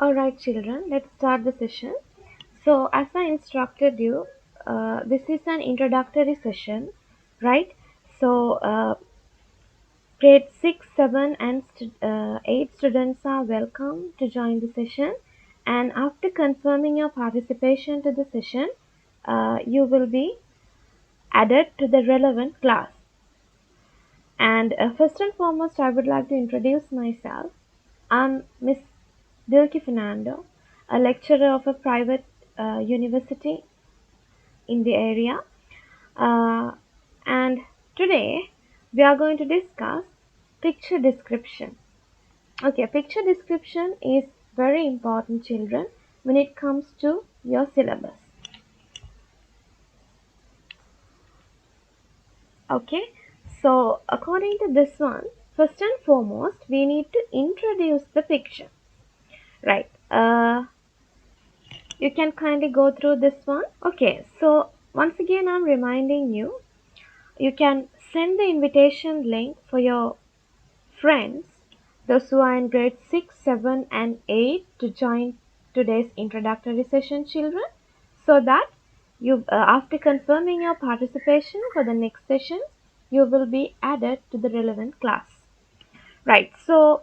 Alright children, let's start the session. So as I instructed you, this is an introductory session, right? So grade 6, 7 and 8 students are welcome to join the session, and after confirming your participation to the session, you will be added to the relevant class. And first and foremost, I would like to introduce myself. I'm Miss Dilki Fernando, a lecturer of a private university in the area. Uh, and today we are going to discuss picture description. Okay, picture description is very important, children, when it comes to your syllabus. Okay, so according to this one, first and foremost, we need to introduce the picture. Right. You can kindly go through this one. Okay, so once again, I'm reminding you, you can send the invitation link for your friends, those who are in grade 6, 7 and 8 to join today's introductory session, children, so that you, after confirming your participation for the next session, you will be added to the relevant class. Right, so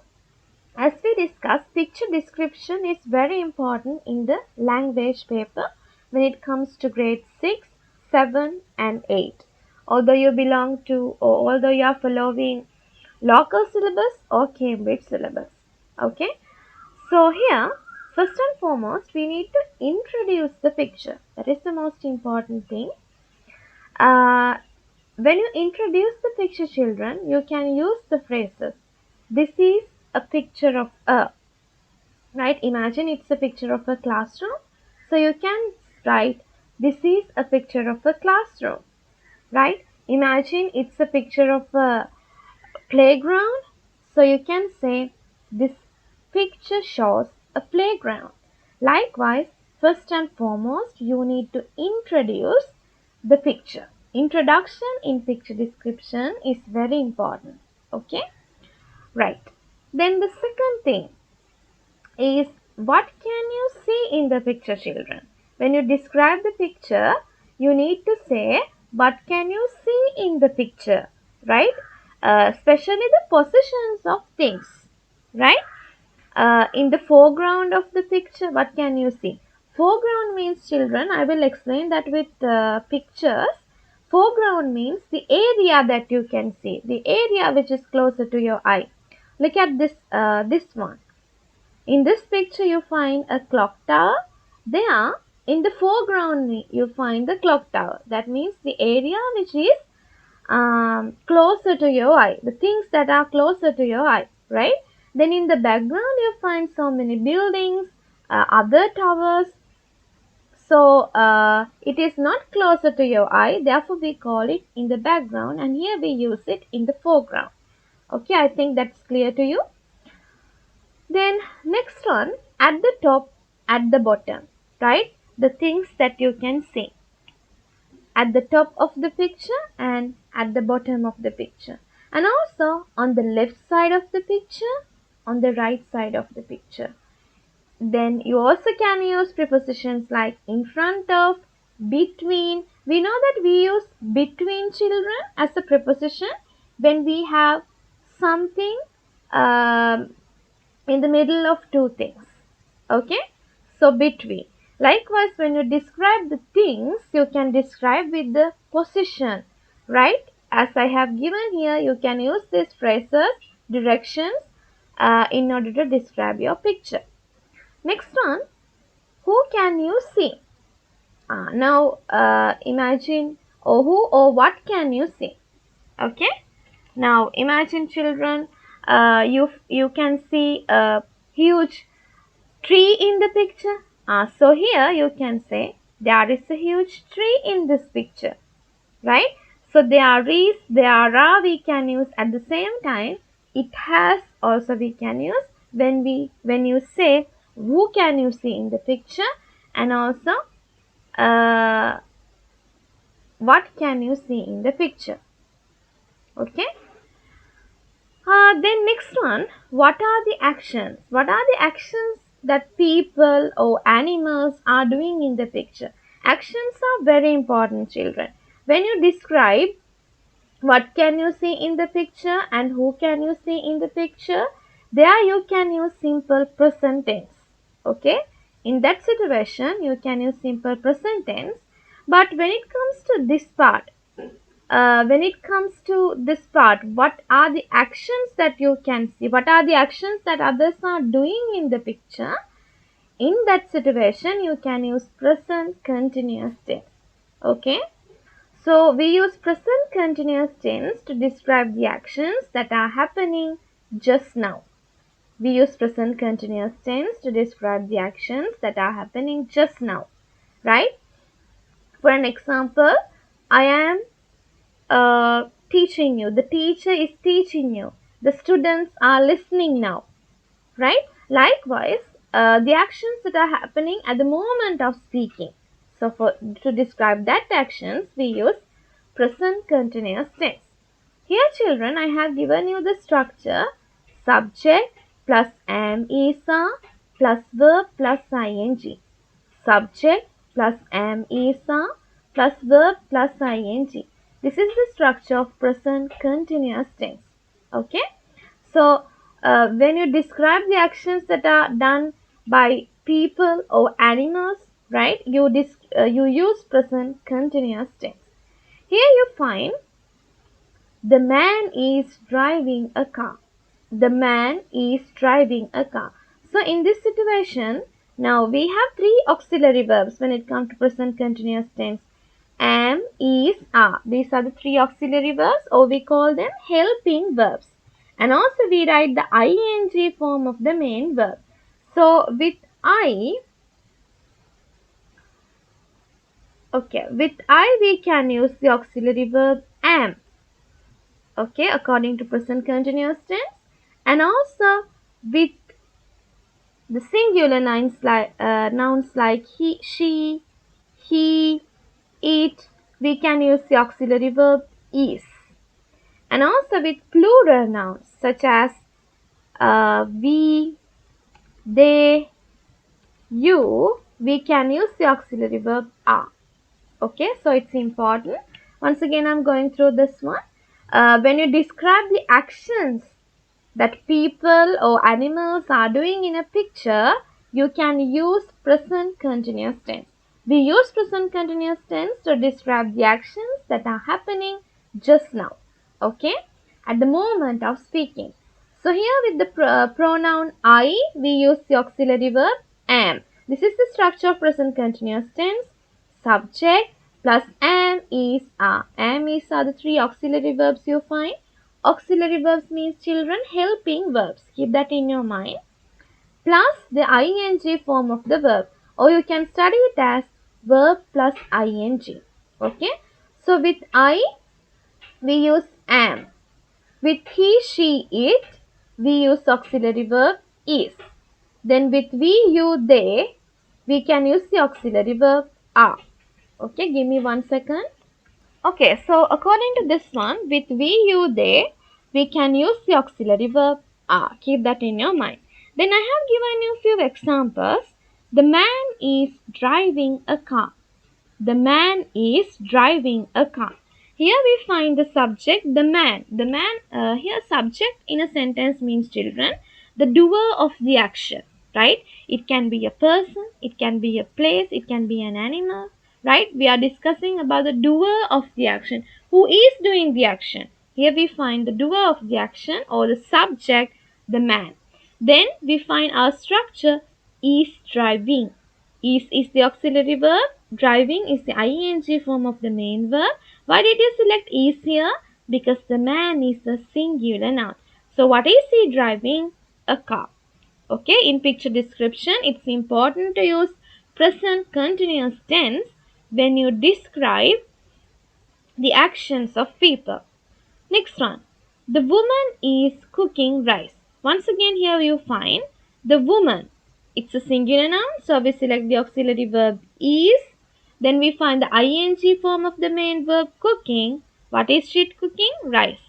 as we discussed, picture description is very important in the language paper when it comes to grade 6, 7 and 8. Although you belong to, or although you are following local syllabus or Cambridge syllabus. Okay. So here, first and foremost, we need to introduce the picture. That is the most important thing. Uh, when you introduce the picture, children, you can use the phrases. This is a picture of a, right? Imagine it's a picture of a classroom. So you can write, this is a picture of a classroom, right? Imagine it's a picture of a playground. So you can say, this picture shows a playground. Likewise, first and foremost, you need to introduce the picture. Introduction in picture description is very important. Okay? Right. Then the second thing is, what can you see in the picture, children? When you describe the picture, you need to say, what can you see in the picture, right? Especially the positions of things, right? In the foreground of the picture, what can you see? Foreground means, children, I will explain that with pictures. Foreground means the area that you can see, the area which is closer to your eye. Look at this one. In this picture, you find a clock tower. There, in the foreground, you find the clock tower. That means the area which is closer to your eye, the things that are closer to your eye, right? Then in the background, you find so many buildings, other towers. So it is not closer to your eye, therefore we call it in the background, and here we use it in the foreground. Okay, I think that's clear to you. Then next one, at the top, at the bottom, right? The things that you can see at the top of the picture and at the bottom of the picture, and also on the left side of the picture, on the right side of the picture. Then you also can use prepositions like in front of, between. We know that we use between, children, as a preposition when we have something um, in the middle of two things. Okay, so between. Likewise, when you describe the things, you can describe with the position, right? As I have given here, you can use these phrases, directions, in order to describe your picture. Next one, who can you see? Now imagine, or who or what can you see? Okay, now imagine, children, you can see a huge tree in the picture. So here you can say, there is a huge tree in this picture, right? So there is, there are, we can use at the same time. It has also we can use when you say, who can you see in the picture, and also what can you see in the picture. Okay. Then next one, what are the actions? What are the actions that people or animals are doing in the picture. Actions are very important, children. When you describe what can you see in the picture and who can you see in the picture, there you can use simple present tense. Okay, in that situation you can use simple present tense. But when it comes to this part, what are the actions that you can see, what are the actions that others are doing in the picture, in that situation you can use present continuous tense. Okay, so we use present continuous tense to describe the actions that are happening just now. We use present continuous tense to describe the actions that are happening just now, right? For an example, I am teaching you. The teacher is teaching you. The students are listening now, right? Likewise, the actions that are happening at the moment of speaking. So, to describe that actions, we use present continuous tense. Here, children, I have given you the structure: subject plus am is are plus verb plus ing. Subject plus am is are plus verb plus ing. This is the structure of present continuous tense. Okay. So, when you describe the actions that are done by people or animals, right, you use present continuous tense. Here you find the man is driving a car. The man is driving a car. So in this situation, now we have three auxiliary verbs when it comes to present continuous tense. Am, is, are. These are the three auxiliary verbs, or we call them helping verbs. And also we write the ing form of the main verb. So with I we can use the auxiliary verb am. Okay, according to present continuous tense. And also with the singular nouns like he, she, he, it, we can use the auxiliary verb is. And also with plural nouns such as we, they, you, we can use the auxiliary verb are. Okay, so it's important. Once again, I'm going through this one. When you describe the actions that people or animals are doing in a picture, you can use present continuous tense. We use present continuous tense to describe the actions that are happening just now. Okay, at the moment of speaking. So here with the pronoun I, we use the auxiliary verb am. This is the structure of present continuous tense. Subject plus am is are. Am is are the three auxiliary verbs you find. Auxiliary verbs means children helping verbs. Keep that in your mind. Plus the ing form of the verb. Or you can study it as verb plus ing. Okay. So with I, we use am. With he, she, it, we use auxiliary verb is. Then with we, you, they, we can use the auxiliary verb are. Okay, give me 1 second. Okay, so according to this one, with we, you, they, we can use the auxiliary verb are. Keep that in your mind. Then I have given you a few examples. The man is driving a car. The man is driving a car. Here we find the subject, the man. The man, here subject in a sentence means children, the doer of the action, right? It can be a person, it can be a place, it can be an animal, right? We are discussing about the doer of the action. Who is doing the action? Here we find the doer of the action or the subject, the man. Then we find our structure is driving. Is the auxiliary verb. Driving is the ing form of the main verb. Why did you select is here? Because the man is the singular noun. So what is he driving? A car. Okay, in picture description, it's important to use present continuous tense when you describe the actions of people. Next one. The woman is cooking rice. Once again, here you find the woman. It's a singular noun, so we select the auxiliary verb is. Then we find the ing form of the main verb cooking. What is she cooking? Rice.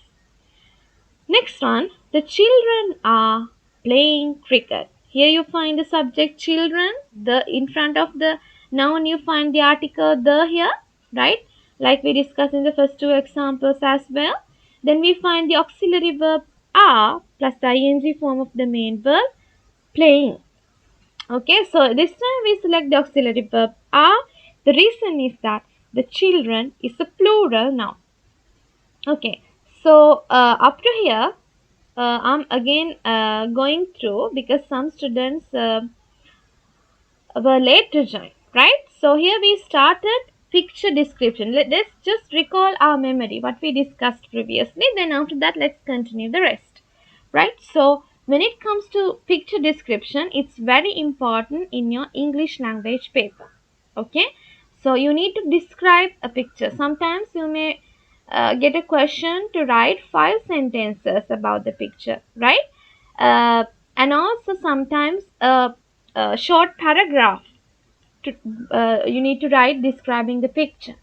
Next one. The children are playing cricket. Here you find the subject children, the in front of the noun you find the article the here, right? Like we discussed in the first two examples as well. Then we find the auxiliary verb are plus the ing form of the main verb playing. Okay, so this time we select the auxiliary verb are. The reason is that the children is a plural noun. Okay, so up to here, I'm again going through because some students were late to join, right? So here we started picture description. Let's just recall our memory, what we discussed previously. Then after that, let's continue the rest, right? So when it comes to picture description, it's very important in your English language paper. Okay, so you need to describe a picture. Sometimes you may get a question to write 5 sentences about the picture, right? uh, and also sometimes a short paragraph to, you need to write describing the picture.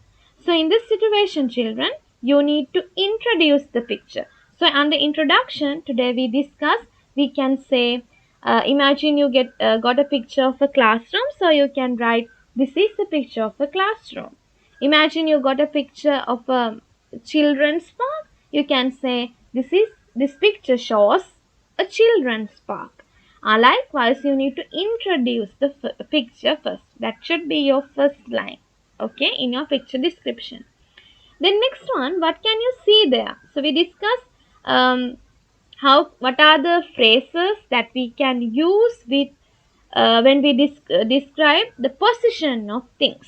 So in this situation, children, you need to introduce the picture. So under introduction, today we discuss, we can say, imagine you got a picture of a classroom, so you can write, this is a picture of a classroom. Imagine you got a picture of a children's park, you can say, this picture shows a children's park. Likewise, you need to introduce the picture first. That should be your first line, okay, in your picture description. Then next one, what can you see there? So we discuss what are the phrases that we can use with when we describe the position of things.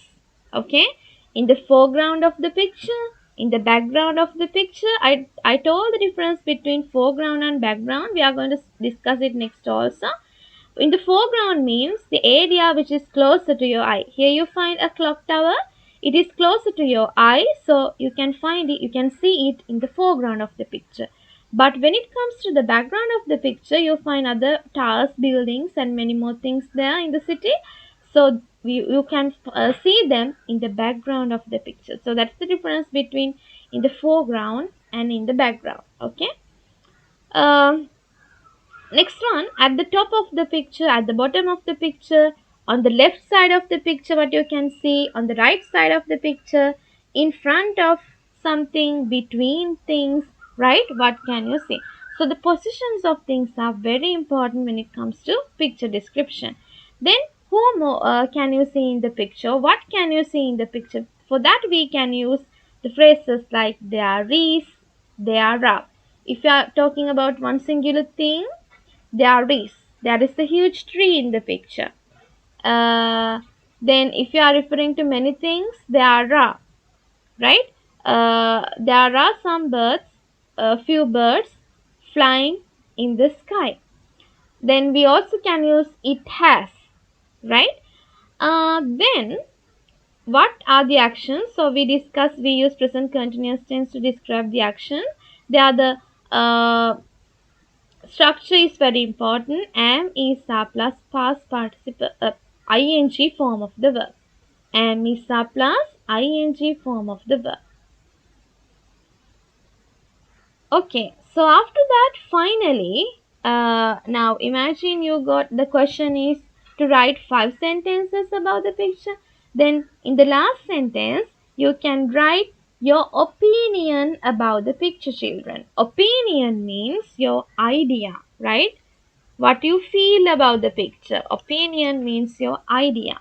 Okay, in the foreground of the picture, in the background of the picture. I told the difference between foreground and background. We are going to discuss it next also. In the foreground means the area which is closer to your eye. Here you find a clock tower. It is closer to your eye, so you can find it, you can see it in the foreground of the picture. But when it comes to the background of the picture, you find other towers, buildings, and many more things there in the city. So you can see them in the background of the picture. So that's the difference between in the foreground and in the background. Okay. Um, Next one, at the top of the picture, at the bottom of the picture, on the left side of the picture, what you can see, on the right side of the picture, in front of something, between things, right? What can you see? So the positions of things are very important when it comes to picture description. Then who more can you see in the picture? What can you see in the picture? For that we can use the phrases like there is, there are. If you are talking about one singular thing, there is a huge tree in the picture. uh, then if you are referring to many things, there are, right? There are some birds, a few birds flying in the sky. Then we also can use it has, right? Then what are the actions? So we use present continuous tense to describe the action. They are the structure is very important. Am is a plus past participle ing form of the verb. Am is a plus ing form of the verb. Okay, so after that, finally, now imagine you got the question is to write 5 sentences about the picture. Then in the last sentence, you can write your opinion about the picture, children. Opinion means your idea, right? What you feel about the picture. Opinion means your idea.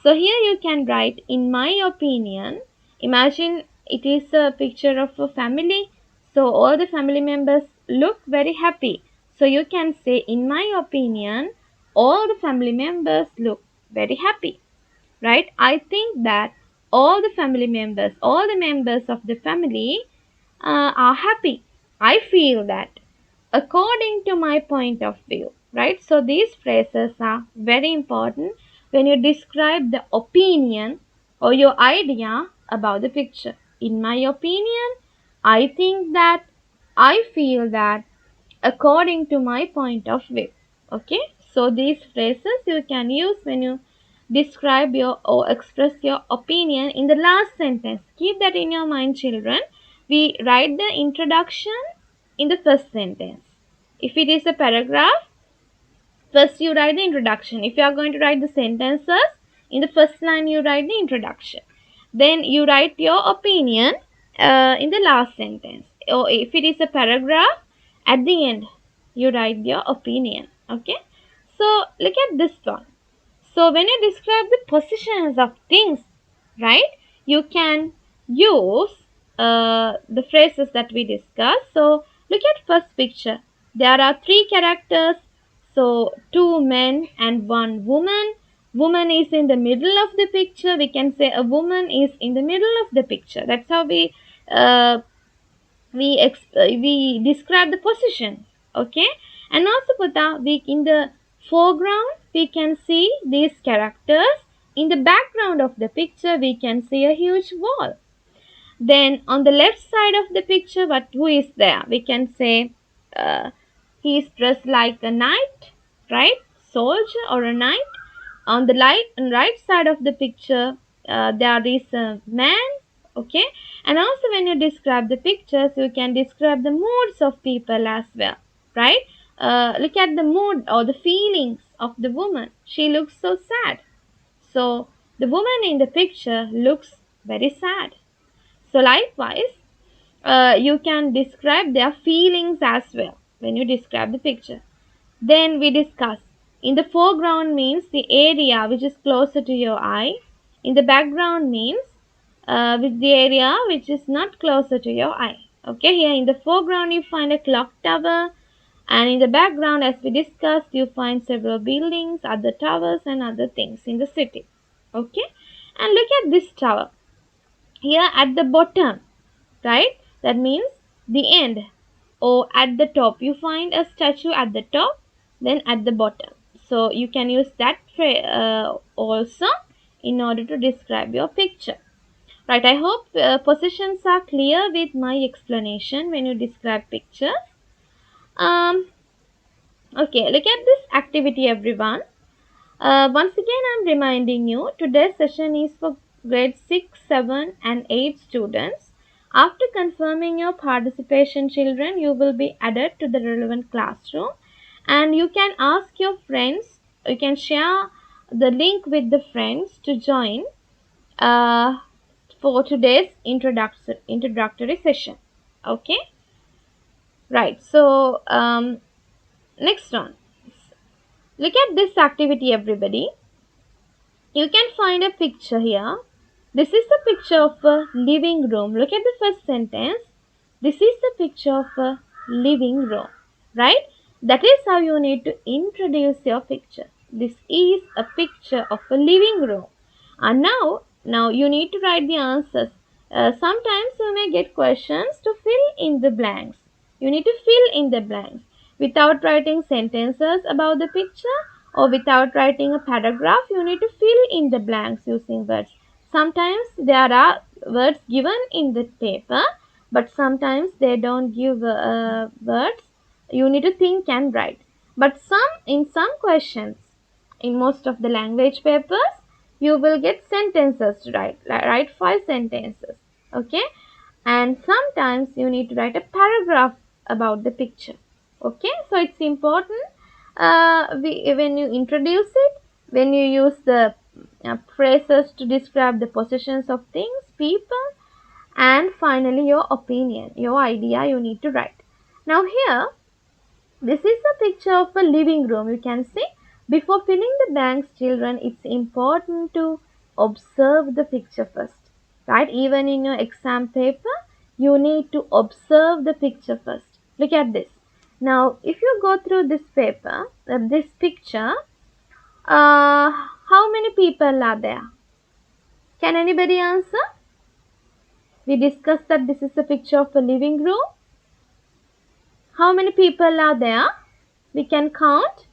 So here you can write, in my opinion, imagine it is a picture of a family. So all the family members look very happy. So you can say, in my opinion, all the family members look very happy, right? I think that all the members of the family are happy. I feel that according to my point of view, right? So these phrases are very important when you describe the opinion or your idea about the picture. In my opinion, I think that, I feel that, according to my point of view. Okay, so these phrases you can use when you describe your or express your opinion in the last sentence. Keep that in your mind, children. We write the introduction in the first sentence. If it is a paragraph, First, you write the introduction. If you are going to write the sentences, in the first line, you write the introduction. Then you write your opinion in the last sentence. Or if it is a paragraph, at the end, you write your opinion. Okay. So look at this one. So when you describe the positions of things, right, you can use the phrases that we discussed. So look at first picture. There are three characters. So two men and one woman. Woman is in the middle of the picture. We can say a woman is in the middle of the picture. That's how uh, we describe the position. Okay, and also Pata, we in the foreground we can see these characters. In the background of the picture we can see a huge wall. Then on the left side of the picture, but who is there? We can say he is dressed like a knight, right? Soldier or a knight. On the right side of the picture, there is a man. Okay, and also when you describe the pictures, you can describe the moods of people as well, right? Look at the mood or the feelings of the woman. She looks so sad. So the woman in the picture looks very sad. So likewise, you can describe their feelings as well when you describe the picture. Then we discuss. In the foreground means the area which is closer to your eye. In the background means with the area which is not closer to your eye. Okay, here in the foreground you find a clock tower, and in the background, as we discussed, you find several buildings, other towers, and other things in the city. Okay, and look at this tower here at the bottom, right? That means the end, or at the top. You find a statue at the top, then at the bottom. So you can use that also in order to describe your picture. Right, I hope positions are clear with my explanation when you describe pictures. Um, okay, look at this activity, everyone. Once again, I'm reminding you today's session is for grade 6, 7, and 8 students. After confirming your participation, children, you will be added to the relevant classroom, and you can ask your friends, you can share the link with the friends to join uh, for today's introductory session. Okay, right. So, next one. Look at this activity, everybody. You can find a picture here. This is a picture of a living room. Look at the first sentence. This is a picture of a living room, right? That is how you need to introduce your picture. This is a picture of a living room. And now you need to write the answers. Sometimes you may get questions to fill in the blanks. You need to fill in the blanks without writing sentences about the picture, or without writing a paragraph. You need to fill in the blanks using words. Sometimes there are words given in the paper, but sometimes they don't give words. You need to think and write. But in some questions, in most of the language papers, you will get sentences to write 5 sentences. Okay, and sometimes you need to write a paragraph about the picture. Okay, so it's important when you introduce it, when you use the phrases to describe the positions of things, people, and finally your opinion, your idea, you need to write. Now here, this is a picture of a living room. You can see, before filling the blanks, children, it's important to observe the picture first, right? Even in your exam paper, you need to observe the picture first. Look at this. Now, if you go through this paper, this picture, how many people are there? Can anybody answer? We discussed that this is a picture of a living room. How many people are there? We can count.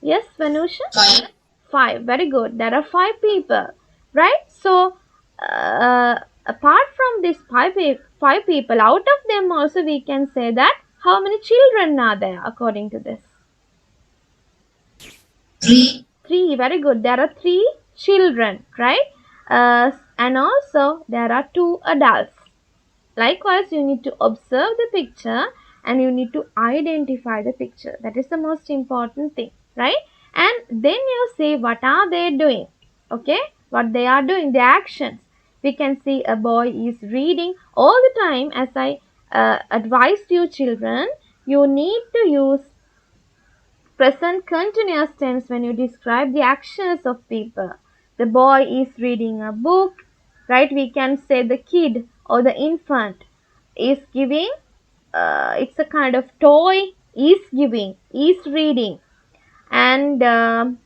Yes, Vanusha? 5. Very good. There are 5 people, right? So, apart from these five people, out of them also we can say that how many children are there according to this? 3. 3. Very good. There are 3 children, right? And also there are 2 adults. Likewise, you need to observe the picture and you need to identify the picture. That is the most important thing, right? And then you see what are they doing, okay? What they are doing, the actions. We can see a boy is reading all the time. As I advised you children, you need to use present continuous tense when you describe the actions of people. The boy is reading a book, right? We can say the kid or the infant is giving, it's a kind of toy, is giving, is reading. And the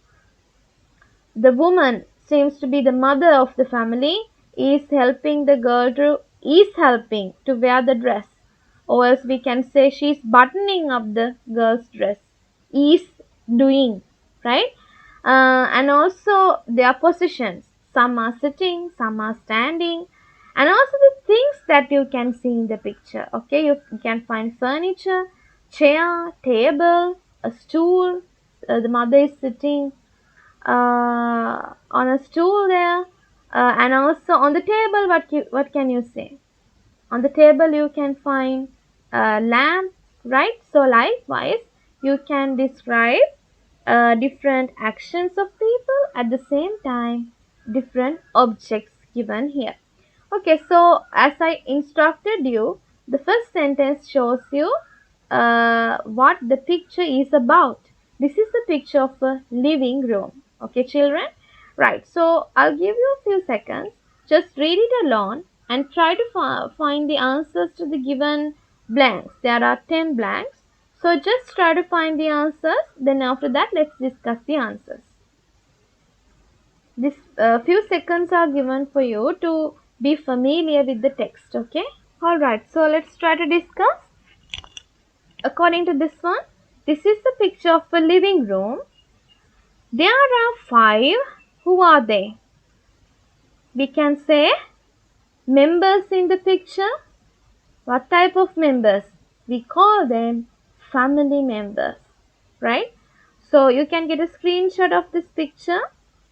woman seems to be the mother of the family, is helping the girl to, is helping to wear the dress. Or else we can say she's buttoning up the girl's dress. Is doing, right? And also their positions. Some are sitting, some are standing. And also the things that you can see in the picture. Okay, you can find furniture, chair, table, a stool. The mother is sitting on a stool there, and also on the table. What can you say? On the table you can find a lamp, right? So likewise you can describe different actions of people, at the same time different objects given here. Okay, so as I instructed you, the first sentence shows you what the picture is about. This is a picture of a living room. Okay, children? Right, so I'll give you a few seconds. Just read it alone and try to find the answers to the given blanks. There are 10 blanks. So just try to find the answers. Then after that, let's discuss the answers. This few seconds are given for you to be familiar with the text. Okay? Alright, so let's try to discuss. According to this one, this is the picture of a living room. There are 5. Who are they? We can say members in the picture. What type of members? We call them family members, right? So you can get a screenshot of this picture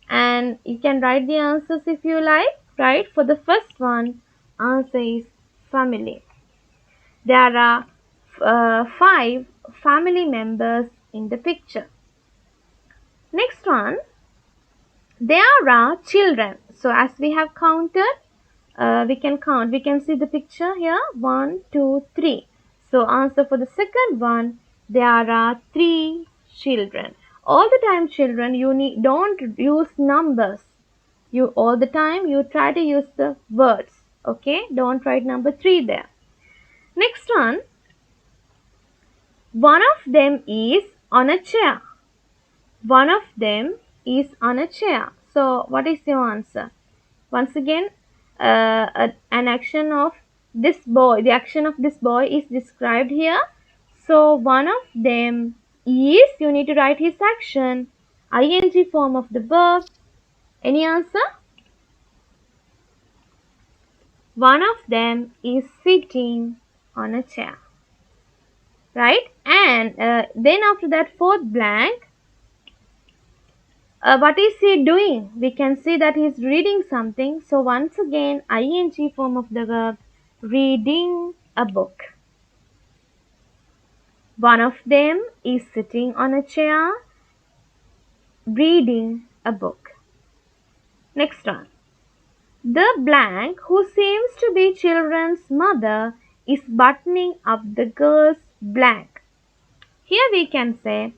and you can write the answers if you like, right? For the first one, answer is family. There are 5 family members in the picture. Next one, there are children. So as we have counted, we can count. We can see the picture here. 1, 2, 3. So answer for the second one, there are 3 children. All the time, children, don't use numbers. You all the time you try to use the words. Okay, don't write number 3 there. Next one of them is on a chair. One of them is on a chair. So what is your answer? Once again, an action of this boy, the action of this boy is described here. So one of them is, you need to write his action, ing form of the verb. Any answer? One of them is sitting on a chair, right? And then after that, fourth blank, what is he doing? We can see that he is reading something. So once again, ing form of the verb, reading a book. One of them is sitting on a chair, reading a book. Next one. The blank, who seems to be children's mother, is buttoning up the girl's blank. Here we can say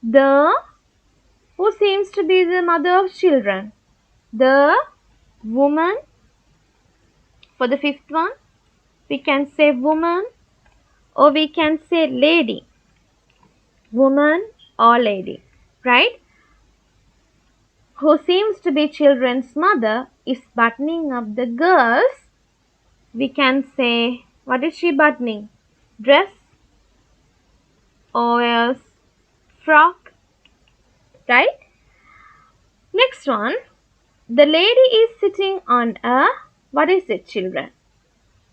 the, who seems to be the mother of children, the woman. For the fifth one, we can say woman or we can say lady. Woman or lady, right? Who seems to be children's mother is buttoning up the girl's, we can say, what is she buttoning? Dress or else frock, right? Next one, the lady is sitting on a, what is it, children?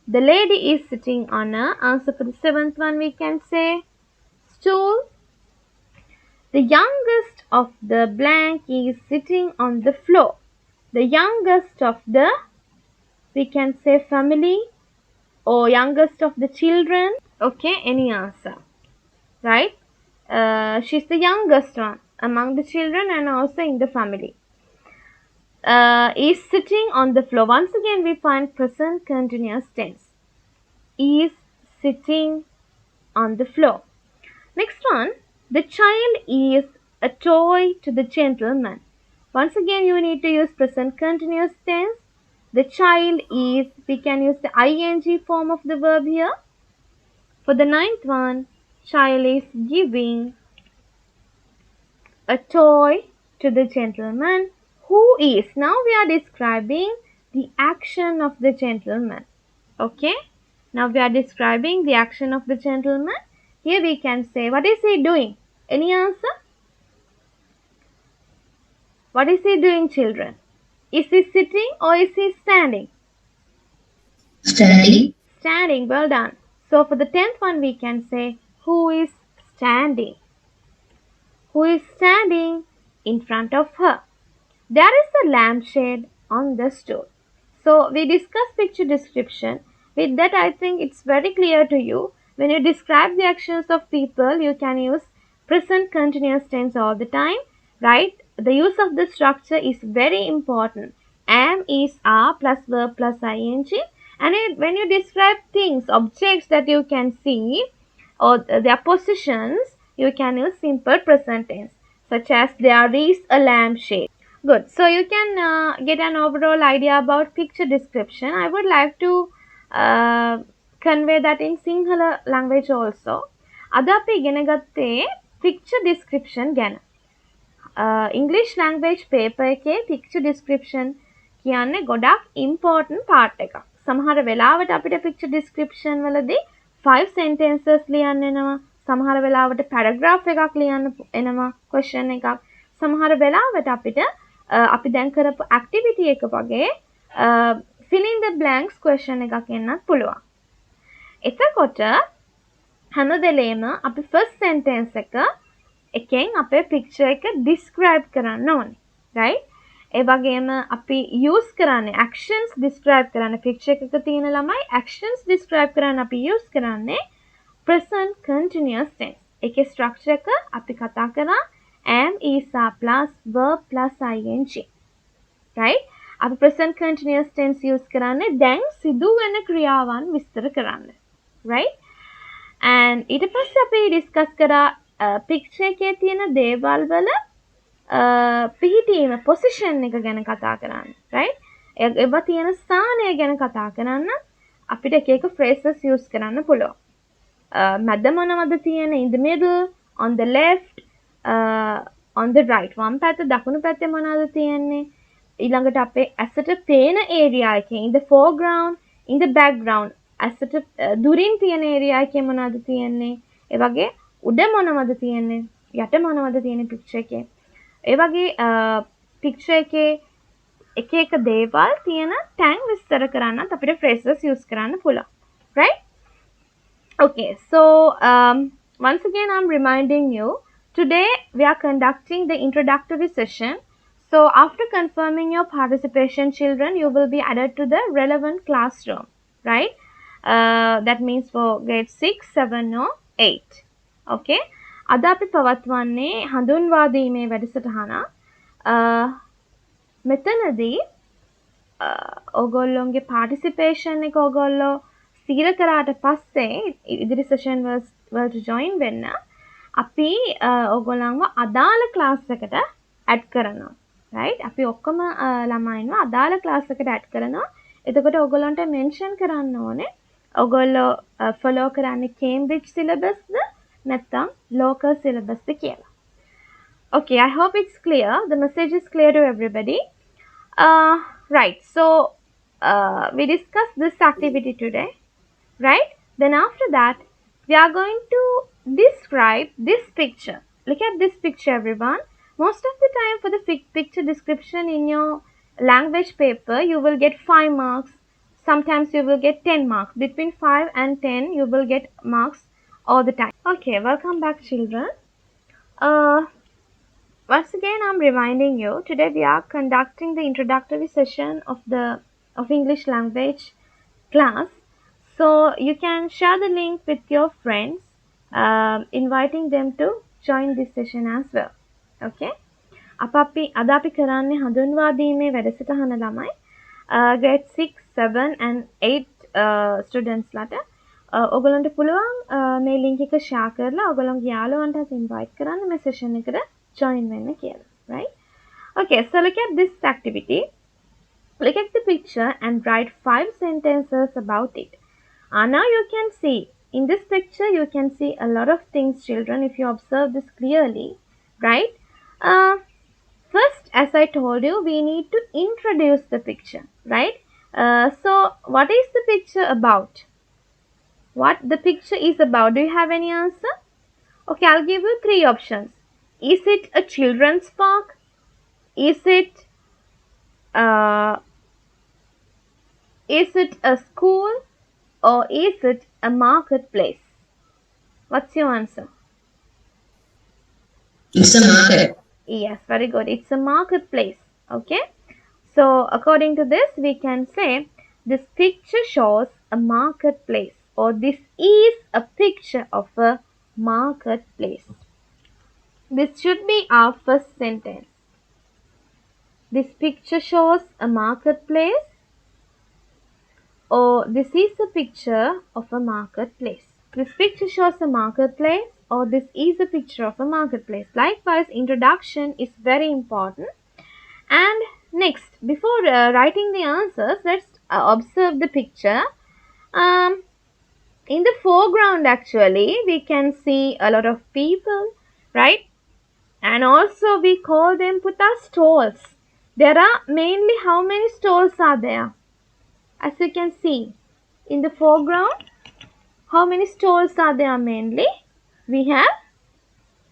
The lady is sitting on a, answer for the seventh one, we can say stool. The youngest of the blank is sitting on the floor. The youngest of the, we can say family or youngest of the children, Okay, any answer, right? She's the youngest one among the children and also in the family. Is sitting on the floor. Once again, we find present continuous tense. Is sitting on the floor. Next one, the child is a toy to the gentleman. Once again, you need to use present continuous tense. The child is, we can use the ing form of the verb here. For the ninth one, child is giving a toy to the gentleman who is. Now we are describing the action of the gentleman. Okay. Now we are describing the action of the gentleman. Here we can say, what is he doing? Any answer? What is he doing, children? Is he sitting or is he standing? Standing. Standing, well done. So for the 10th one we can say, who is standing? Who is standing in front of her? There is a lampshade on the stool. So we discussed picture description. With that, I think it's very clear to you. When you describe the actions of people, you can use present continuous tense all the time, right? The use of the structure is very important. Am, is, are plus verb plus ing. And when you describe things, objects that you can see or their positions, you can use simple present tense, such as there is a lampshade. Good. So you can get an overall idea about picture description. I would like to convey that in Sinhala language also. අද අපි ඉගෙන ගත්තේ picture description ගැන. English language paper එකේ picture description කියන්නේ ගොඩක් important part එකක්. සමහර වෙලාවට අපිට picture description වලදී 5 sentences ලියන්න එනවා. සමහර වෙලාවට paragraph එකක් ලියන්න එනවා question එකක්. සමහර වෙලාවට අපිට අපි දැන් කරපු activity එක වගේ fill in the blanks question එකක් එන්නත් පුළුවන්. එතකොට හැම වෙලේම අපි first sentence එකෙන් අපේ picture එක describe කරන්න ඕනේ. right? ඒ වගේම අපි use කරන්නේ actions describe කරන්න picture එකක තියෙන ළමයි actions describe කරන්න අපි use කරන්නේ present continuous tense. ඒකේ structure එක අපි කතා කරා am, is, are plus verb plus ing. right? අපි present continuous tense use කරන්නේ දැන් සිදු වෙන ක්‍රියාවන් විස්තර කරන්න. right? and ඊට පස්සේ අපි discuss කරා picture එකේ තියෙන දේවල් වල පිහිටීම position එක ගැන කතා කරන්න. right? ඒව තියෙන ස්ථානය ගැන කතා කරන්න අපිට එක එක phrases use කරන්න පුළුවන්. මැද මොනවද තියෙන්නේ? in the middle, on the left, on the right. වම් පැත්ත දකුණු පැත්තේ මොනවද තියෙන්නේ? ඊළඟට අපේ ඇසට පේන area එකේ in the foreground, in the background. ඇසට දුරින් තියෙන area එකේ මොනවද තියෙන්නේ? ඒ වගේ උඩ මොනවද තියෙන්නේ? යට මොනවද තියෙන්නේ picture එකේ? ඒ වගේ picture එකේ එක එක දේවල් තියෙන tag විස්තර කරන්නත් අපිට phrases use කරන්න පුළුවන්. right? Okay, so once again I'm reminding you, today we are conducting the introductory session. So after confirming your participation, children, you will be added to the relevant classroom, right? That means for grade 6, 7 or 8. Okay? අද අපි පවත්වන්නේ හඳුන්වා දීමේ වැඩසටහන. මෙතනදී ඕගොල්ලොන්ගේ participation එක ඕගොල්ලෝ සීල කරාට පස්සේ ඉදිරි session වලට join වෙන්න අපි ඕගොල්ලන්ව අදාළ class එකට add කරනවා. right? අපි ඔක්කොම ළමයින්ව අදාළ class එකට add කරනවා. එතකොට ඕගොල්ලන්ට mention කරන්න ඕනේ ඕගොල්ලෝ follow කරන්නේ Cambridge syllabus ද නැත්නම් local syllabus ද කියලා. Okay, I hope it's clear. The message is clear to everybody. Right, so we discussed this activity today, right? Then after that, we are going to describe this picture. Look at this picture, everyone. Most of the time for the picture description in your language paper, you will get 5 marks. Sometimes you will get 10 marks. Between 5 and 10, you will get marks all the time. Okay, welcome back, children. Once again, I'm reminding you, today we are conducting the introductory session of English language class. So you can share the link with your friends, inviting them to join this session as well. Okay. අපි අද අපි කරන්නේ හඳුන්වා දීමේ වැඩසටහන ළමයි grade 6, 7 and 8 students ලට ඔයගොල්ලන්ට පුළුවන් මේ link එක share කරලා ඔයගොල්ලන්ගේ යාළුවන්ට invite කරන්න මේ session එකට join වෙන්න කියලා. Right? Okay, so look at this activity. Look at the picture and write 5 sentences about it. Now you can see, in this picture you can see a lot of things, children, if you observe this clearly, right? First, as I told you, we need to introduce the picture, right? So what is the picture about? What the picture is about? Do you have any answer? Okay, I'll give you 3 options. Is it a children's park? Is it a school? Or is it a marketplace? What's your answer? It's a market. Yes, very good. It's a marketplace. Okay. So according to this, we can say this picture shows a marketplace, or this is a picture of a marketplace. This should be our first sentence. This picture shows a marketplace, or this is a picture of a marketplace. This picture shows a marketplace, or this is a picture of a marketplace. Likewise, introduction is very important. And next, before writing the answers, let's observe the picture. In the foreground, actually, we can see a lot of people, right? And also we call them Putta stalls. There are mainly how many stalls are there? As you can see, in the foreground, how many stalls are there mainly? We have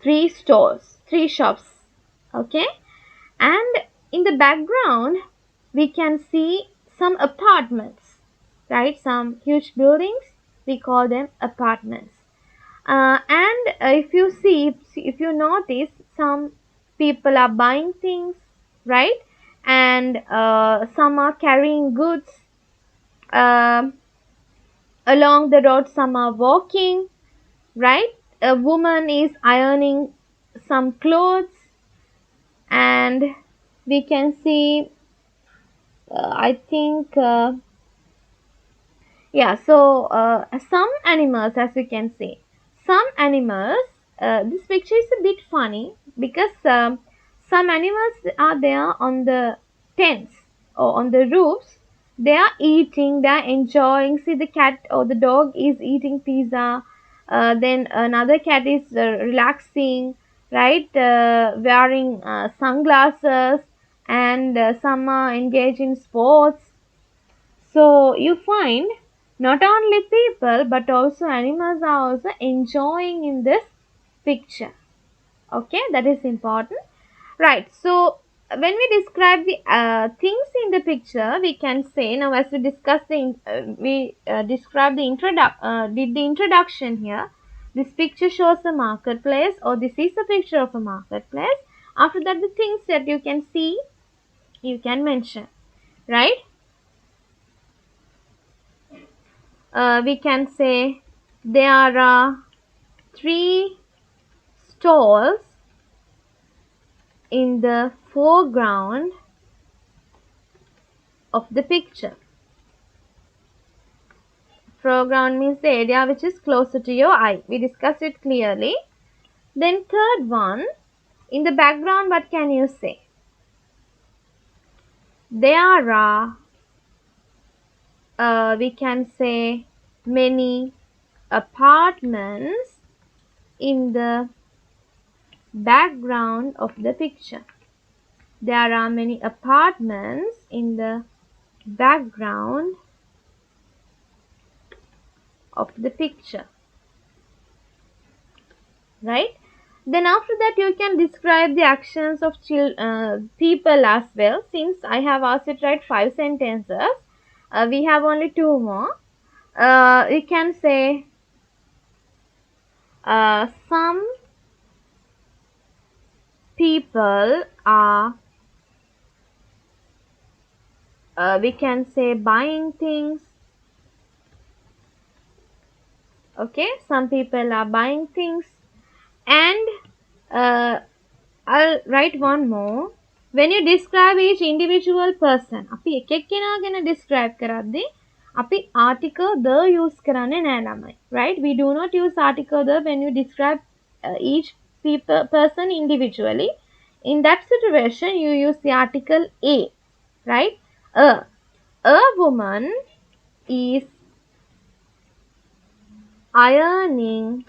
3 stalls, 3 shops. Okay. And in the background, we can see some apartments, right? Some huge buildings, we call them apartments. And if you see, if you notice, some people are buying things, right? And some are carrying goods. Along the road, some are walking, right? A woman is ironing some clothes, and we can see I think some animals, as you can see, some animals, this picture is a bit funny because some animals are there on the tents or on the roofs. They are eating, they are enjoying. See, the cat or the dog is eating pizza, then another cat is relaxing, right, wearing sunglasses, and some are engaged in sports. So you find not only people but also animals are also enjoying in this picture. Okay, that is important. Right, so when we describe the things in the picture, we can say, now as we discuss describe the did the introduction here. This picture shows a marketplace, or this is a picture of a marketplace. After that, the things that you can see, you can mention, right? We can say there are 3 stalls in the foreground of the picture. Foreground means the area which is closer to your eye. We discussed it clearly. Then third one, in the background, what can you say? There are, we can say, many apartments in the background of the picture. There are many apartments in the background of the picture, right? Then after that, you can describe the actions of people as well. Since I have asked you to write 5 sentences, we have only 2 more. You can say some people are, we can say, buying things. Okay, some people are buying things. And I'll write one more. When you describe each individual person, අපි එක එක්කෙනා ගැන describe කරද්දී අපි article the use කරන්නේ නෑ ළමයි. Right? We do not use article the when you describe each person individually. In that situation, you use the article a. Right? A woman is ironing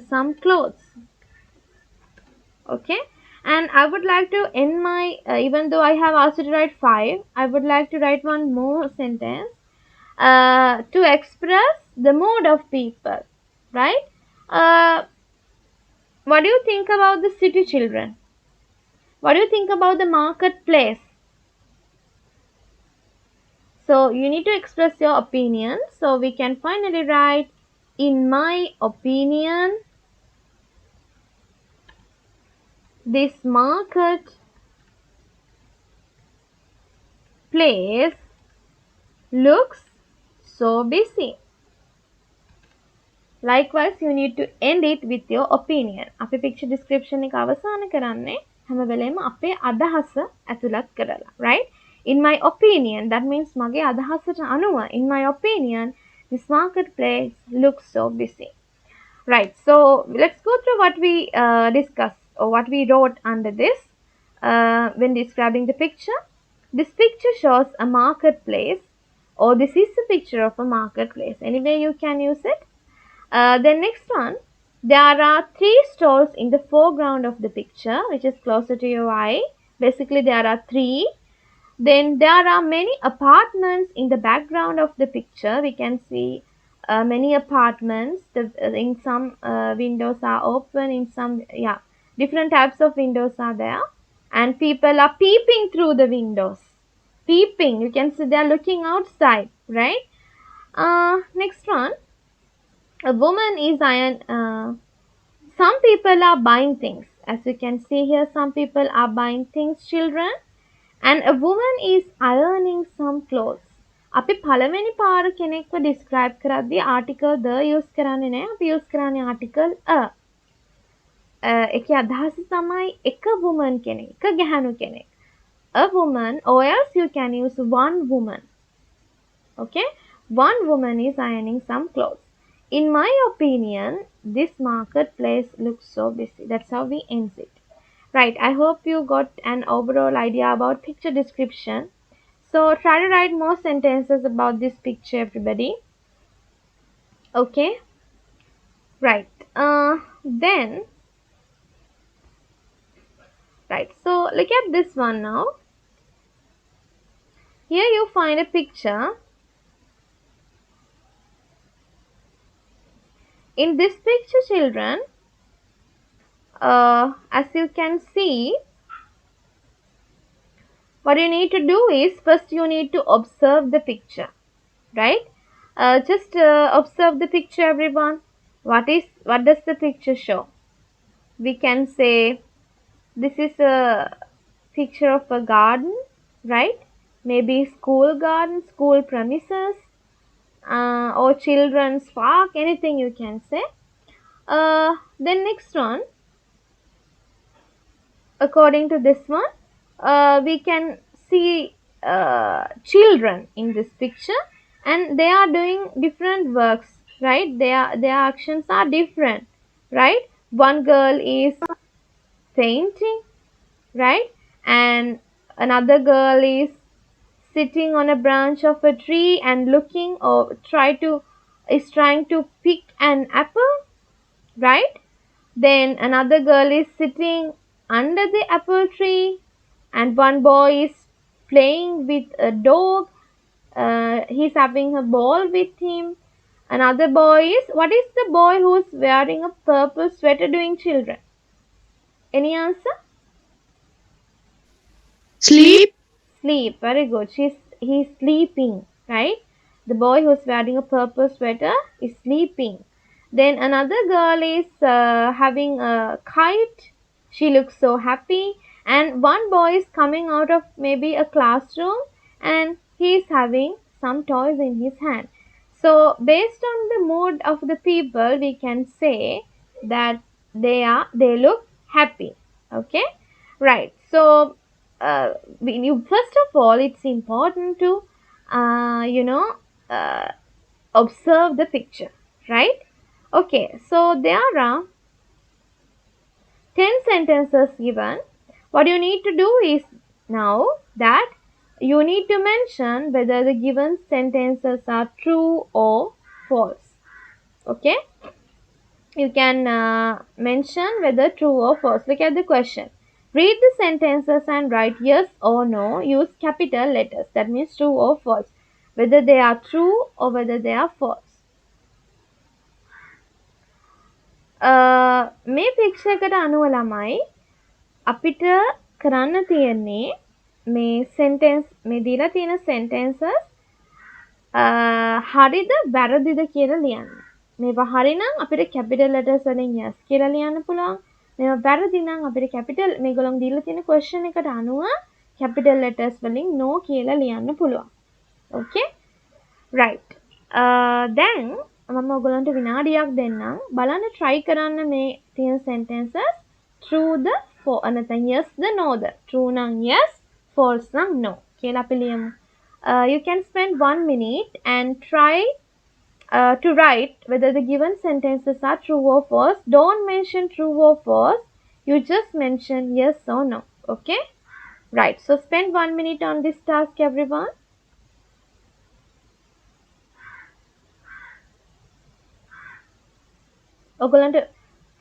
some clothes. Okay, and I would like to end my even though I have asked you to write 5, I would like to write one more sentence to express the mood of people, right? What do you think about the city children? What do you think about the marketplace? So you need to express your opinion. So we can finally write, in my opinion, this market place looks so busy. Likewise, you need to end it with your opinion. අපේ picture description එක අවසන් කරන්නේ හැම වෙලේම අපේ අදහස ඇතුළත් කරලා, right? In my opinion, that means මගේ අදහසට අනුව, in my opinion, this marketplace looks so busy. Right, so let's go through what we discussed or what we wrote under this when describing the picture. This picture shows a marketplace, or this is a picture of a marketplace. Anyway, you can use it. Then next one, there are 3 stalls in the foreground of the picture, which is closer to your eye. Basically, there are 3. Then there are many apartments in the background of the picture. We can see many apartments. In some windows are open, in some, yeah, different types of windows are there. And people are peeping through the windows. Peeping, you can see they are looking outside, right? Next one. A woman is some people are buying things. As you can see here, some people are buying things, children. And a woman is ironing some clothes. අපි පළවෙනි පාර කෙනෙක්ව describe කරද්දී article the use කරන්නේ නැහැ. අපි use කරන්නේ article a. ඒකේ අදහස තමයි එක woman කෙනෙක්, එක ගැහණු කෙනෙක්. A woman, or else you can use one woman. Okay? One woman is ironing some clothes. In my opinion, this marketplace looks so busy. That's how we end it. Right, I hope you got an overall idea about picture description. So try to write more sentences about this picture, everybody. Okay? Right. Then, right, so look at this one now. Here you find a picture. In this picture, children, as you can see, what you need to do is, first you need to observe the picture, right? Just observe the picture, everyone. What does the picture show? We can say this is a picture of a garden, right? Maybe school garden, school premises, or children's park, anything you can say. Then next one, according to this one, we can see children in this picture, and they are doing different works, right? Their actions are different, right? One girl is painting, right? And another girl is sitting on a branch of a tree and looking, or is trying to pick an apple, right? Then another girl is sitting under the apple tree, and one boy is playing with a dog. He's having a ball with him. Another boy is, what is the boy who's wearing a purple sweater doing, children? Any answer? Sleep. Sleep. Very good. He's sleeping, right? The boy who's wearing a purple sweater is sleeping. Then another girl is having a kite. She looks so happy. And one boy is coming out of maybe a classroom, and he is having some toys in his hand. So based on the mood of the people, we can say that they look happy. Okay, right. So first of all, it's important to you know uh, observe the picture, right? Okay, so there are 10 sentences given. What you need to do is now that you need to mention whether the given sentences are true or false. Okay, you can mention whether true or false. Look at the question. Read the sentences and write yes or no. Use capital letters. That means true or false. Whether they are true or whether they are false. මේ පික්ෂයකට අනුව ළමයි අපිට කරන්න තියෙන්නේ මේ sentence මේ දීලා තියෙන sentences හරිද වැරදිද කියලා ලියන්න. මේවා හරි නම් අපිට capital letters වලින් yes කියලා ලියන්න පුළුවන්. මේවා වැරදි නම් අපිට capital මේගොල්ලන් දීලා තියෙන question එකට අනුව capital letters වලින් no කියලා ලියන්න පුළුවන්. Okay? Right. දැන් මම ඔයගොල්ලන්ට විනාඩියක් දෙන්නම්. බලන්න try කරන්න මේ තියෙන sentences true the නැත්නම් yes the no the. True නම් yes, false නම් no කියලා අපි ලියමු. You can spend 1 minute and try to write whether the given sentences are true or false. Don't mention true or false. You just mention yes or no. Okay? Right. So spend 1 minute on this task, everyone. ඔයගොල්ලන්ට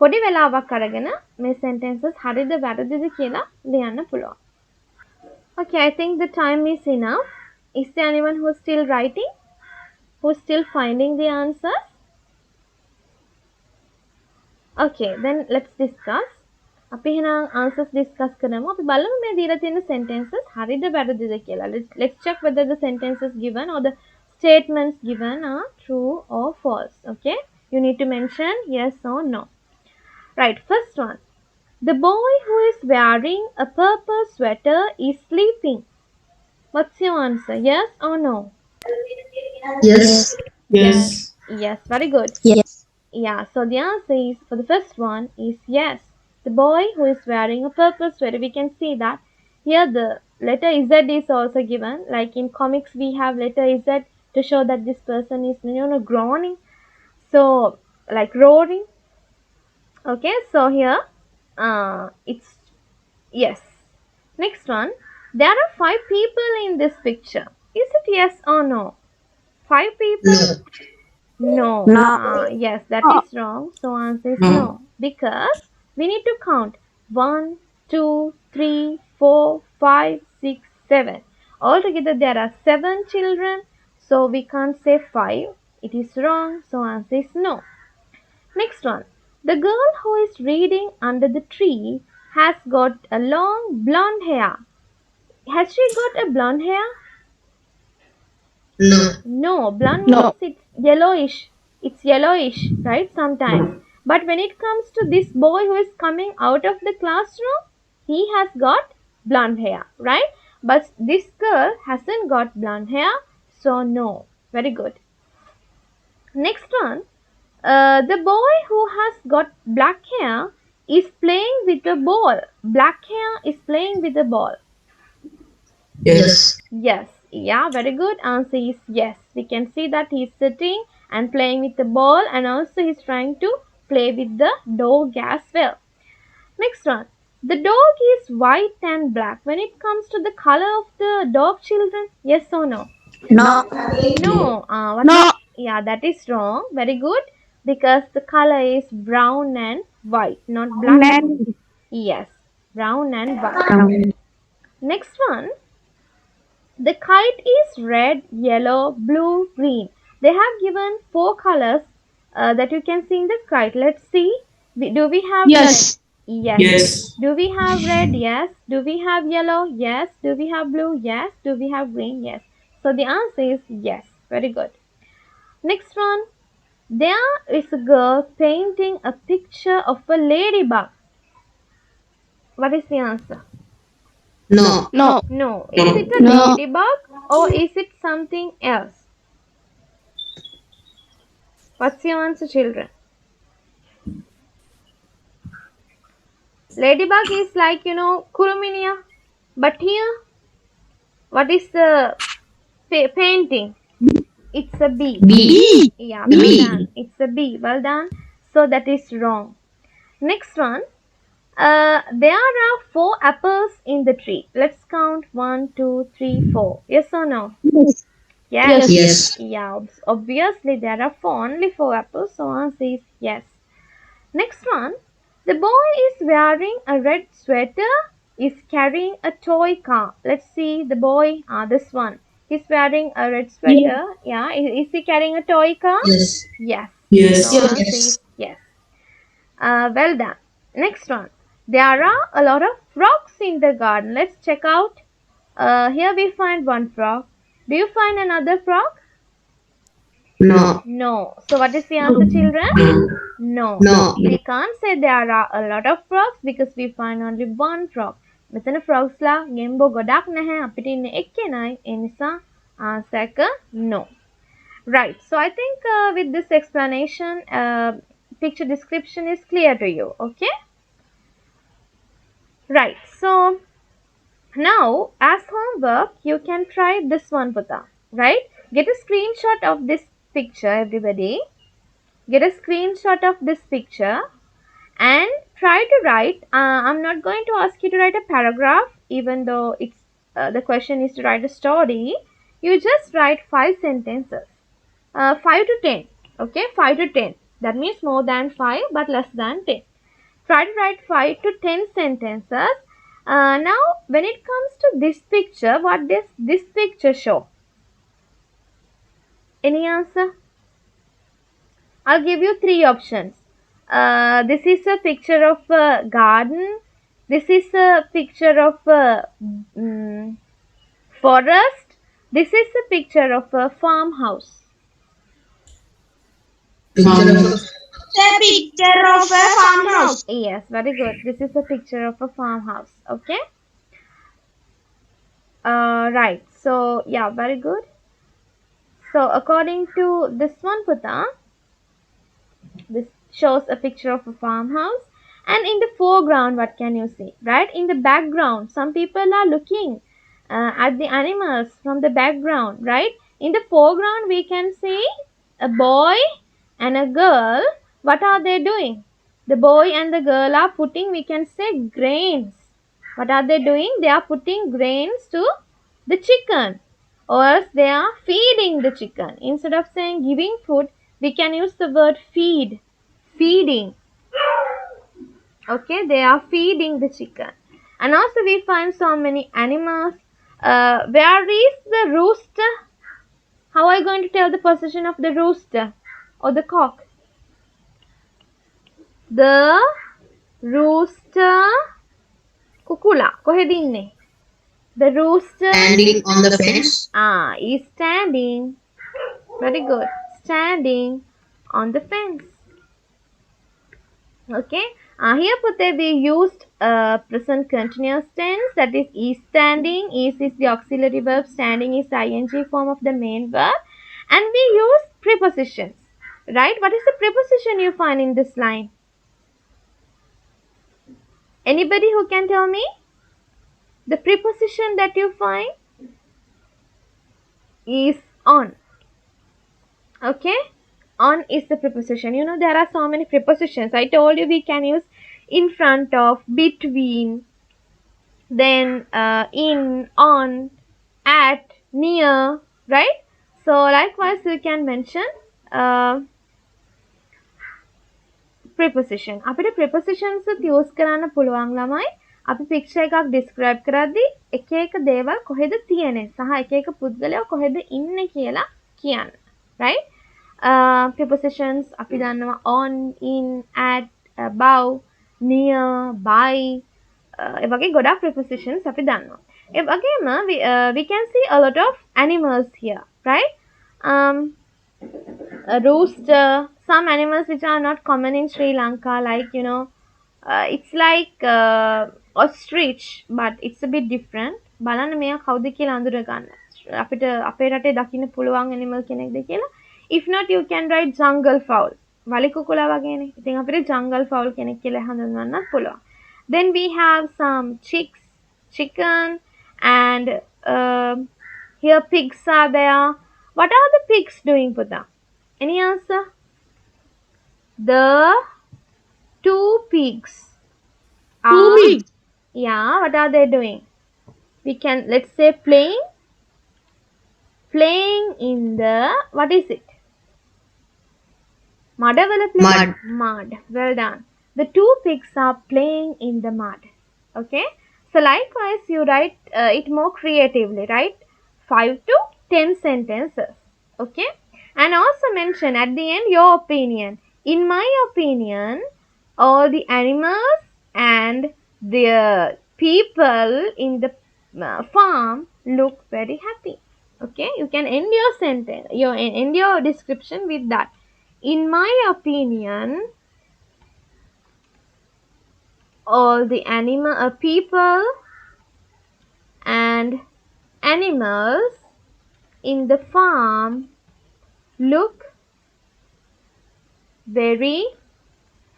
පොඩි වෙලාවක් අරගෙන මේ sentences හරිද වැරදිද කියලා ලියන්න පුළුවන්. Okay, I think the time is enough. Is there anyone who's still writing? Who's still finding the answers? Okay, then let's discuss. අපි එහෙනම් answers discuss කරමු. අපි බලමු මේ දීලා තියෙන sentences හරිද වැරදිද කියලා. Let's check whether the sentences given or the statements given are true or false. Okay? You need to mention yes or no. Right, first one. The boy who is wearing a purple sweater is sleeping. What's your answer? Yes or no? Yes. Yes. Yes, very good. Yes. Yeah, so the answer is for the first one is yes. The boy who is wearing a purple sweater, we can see that here the letter Z is also given. Like in comics, we have letter Z to show that this person is, groaning. So, like roaring. Okay, so here it's yes. Next one. There are 5 people in this picture. Is it yes or no? 5 people? No. No. Yes, that is wrong. So answer is no. Because we need to count 1, 2, 3, 4, 5, 6, 7. Altogether there are 7 children. So we can't say 5. It is wrong. So answer is no. Next one. The girl who is reading under the tree has got a long blonde hair. Has she got a blonde hair? No. No, blonde No. means it's yellowish. It's yellowish, right? Sometimes. But when it comes to this boy who is coming out of the classroom, he has got blonde hair, right? But this girl hasn't got blonde hair, so no. Very good. Next one. The boy who has got black hair is playing with a ball. Black hair is playing with a ball. Yes. Yes. Yeah, very good. Answer is yes. We can see that he's sitting and playing with the ball, and also he's trying to play with the dog as well. Next one. The dog is white and black. When it comes to the color of the dog, children, yes or no? No. No. No. Yeah, that is wrong. Very good. Because the color is brown and white, not black. Yes, brown and white. Next one. The kite is red, yellow, blue, green. They have given 4 colors that you can see in the kite. Let's see. Do we have Yes. red? Yes. Yes. Do we have red? Yes. Do we have yellow? Yes. Do we have blue? Yes. Do we have green? Yes. So the answer is yes. Very good. Next one. There is a girl painting a picture of a ladybug. What is the answer? No. No. No. Is it a No. ladybug or is it something else? What's your answer, children? Ladybug is like, Kuruminia. But here, what is the painting? It's a bee. B. Yeah, well B. done. It's a bee. Well done. So that is wrong. Next one. There are 4 apples in the tree. Let's count 1, 2, 3, 4. Yes or no? Yes. Yes. Yes. Yeah, obviously there are only 4 apples, so answer is yes. Next one. The boy is wearing a red sweater, is carrying a toy car. Let's see the boy. This one. He's wearing a red Yes. sweater. Yeah, is he carrying a toy car? Yes. Yes. So Yes. Yes. answer is Yes. yes. Well done. Next one. There are a lot of frogs in the garden. Let's check out. Here we find one frog. Do you find another frog? No. No. So what is the answer, children? No. No. We can't say there are a lot of frogs because we find only one frog. මෙතන frogs ලා ගෙම්බෝ ගොඩක් නැහැ. අපිට ඉන්නේ එක්කෙනයි. ඒ නිසා answer එක no. Right. So I think with this explanation, picture description is clear to you. Okay. Right. So now as homework, you can try this one, Puta. Right. Get a screenshot of this picture, everybody. Get a screenshot of this picture and try to write. I'm not going to ask you to write a paragraph, even though it's the question is to write a story. You just write 5 sentences, 5 to 10. Okay, 5 to 10. That means more than 5 but less than 10. Try to write 5 to 10 sentences. Now, when it comes to this picture, what does this picture show? Any answer? I'll give you 3 options. This is a picture of a garden. This is a picture of a forest. This is a picture of a farmhouse. Picture of a The picture of a farmhouse. Yes, very good. This is a picture of a farmhouse. Okay. Right. So yeah, very good. So according to this one, Puta, this shows a picture of a farmhouse. And in the foreground, what can you see? Right? In the background, some people are looking at the animals from the background. Right? In the foreground, we can see a boy and a girl. What are they doing? The boy and the girl are putting, we can say, grains. What are they doing? They are putting grains to the chicken, or else they are feeding the chicken. Instead of saying giving food, we can use the word feed. Feeding. Okay, they are feeding the chicken. And also we find so many animals. Where is the rooster? How are you going to tell the position of the rooster or the cock? The rooster kukula කොහෙද ඉන්නේ? The rooster standing on the fence. is standing. Very good. Standing on the fence. Okay. Here Pute, we used present continuous tense, that is standing. Is the auxiliary verb. Standing is ing form of the main verb. And we use prepositions. Right? What is the preposition you find in this line? Anybody who can tell me? The preposition that you find is on. Okay? On is the preposition. You know, there are so many prepositions. I told you we can use in front of, between, then in, on, at, near, right? So likewise you can mention preposition. අපිට prepositions use කරන්න පුළුවන් ළමයි. අපි picture එකක් describe කරද්දී එක එක දේවල් කොහෙද තියෙන්නේ සහ එක එක පුද්ගලයා කොහෙද ඉන්නේ කියලා කියන්න. Right? Prepositions අපි දන්නවා on, in, at, above, near, by. ඒ වගේ ගොඩක් prepositions අපි දන්නවා. ඒ වගේම we can see a lot of animals here, right? A rooster, some animals which are not common in Sri Lanka, like it's like ostrich, but it's a bit different. බලන්න මෙයා කවුද කියලා අඳුර ගන්න. අපිට අපේ රටේ දකින්න පුළුවන් animal කෙනෙක්ද කියලා. If not, you can write jungle fowl. වලි කුකුලා වගේනේ. ඉතින් අපිට jungle fowl කෙනෙක් කියලා හඳුන්වන්නත් පුළුවන්. Then we have some chicks, chicken, and here pigs are there. What are the pigs doing, Puta? Any answer? The two pigs are, yeah, what are they doing? We can, let's say, playing in the, what is it? Mud. Mud. Well done. The two pigs are playing in the mud. Okay. So likewise, you write it more creatively. Write 5 to 10 sentences. Okay. And also mention at the end your opinion. In my opinion, all the animals and the people in the farm look very happy. Okay. You can end your sentence, end your description with that. In my opinion, all the people and animals in the farm look very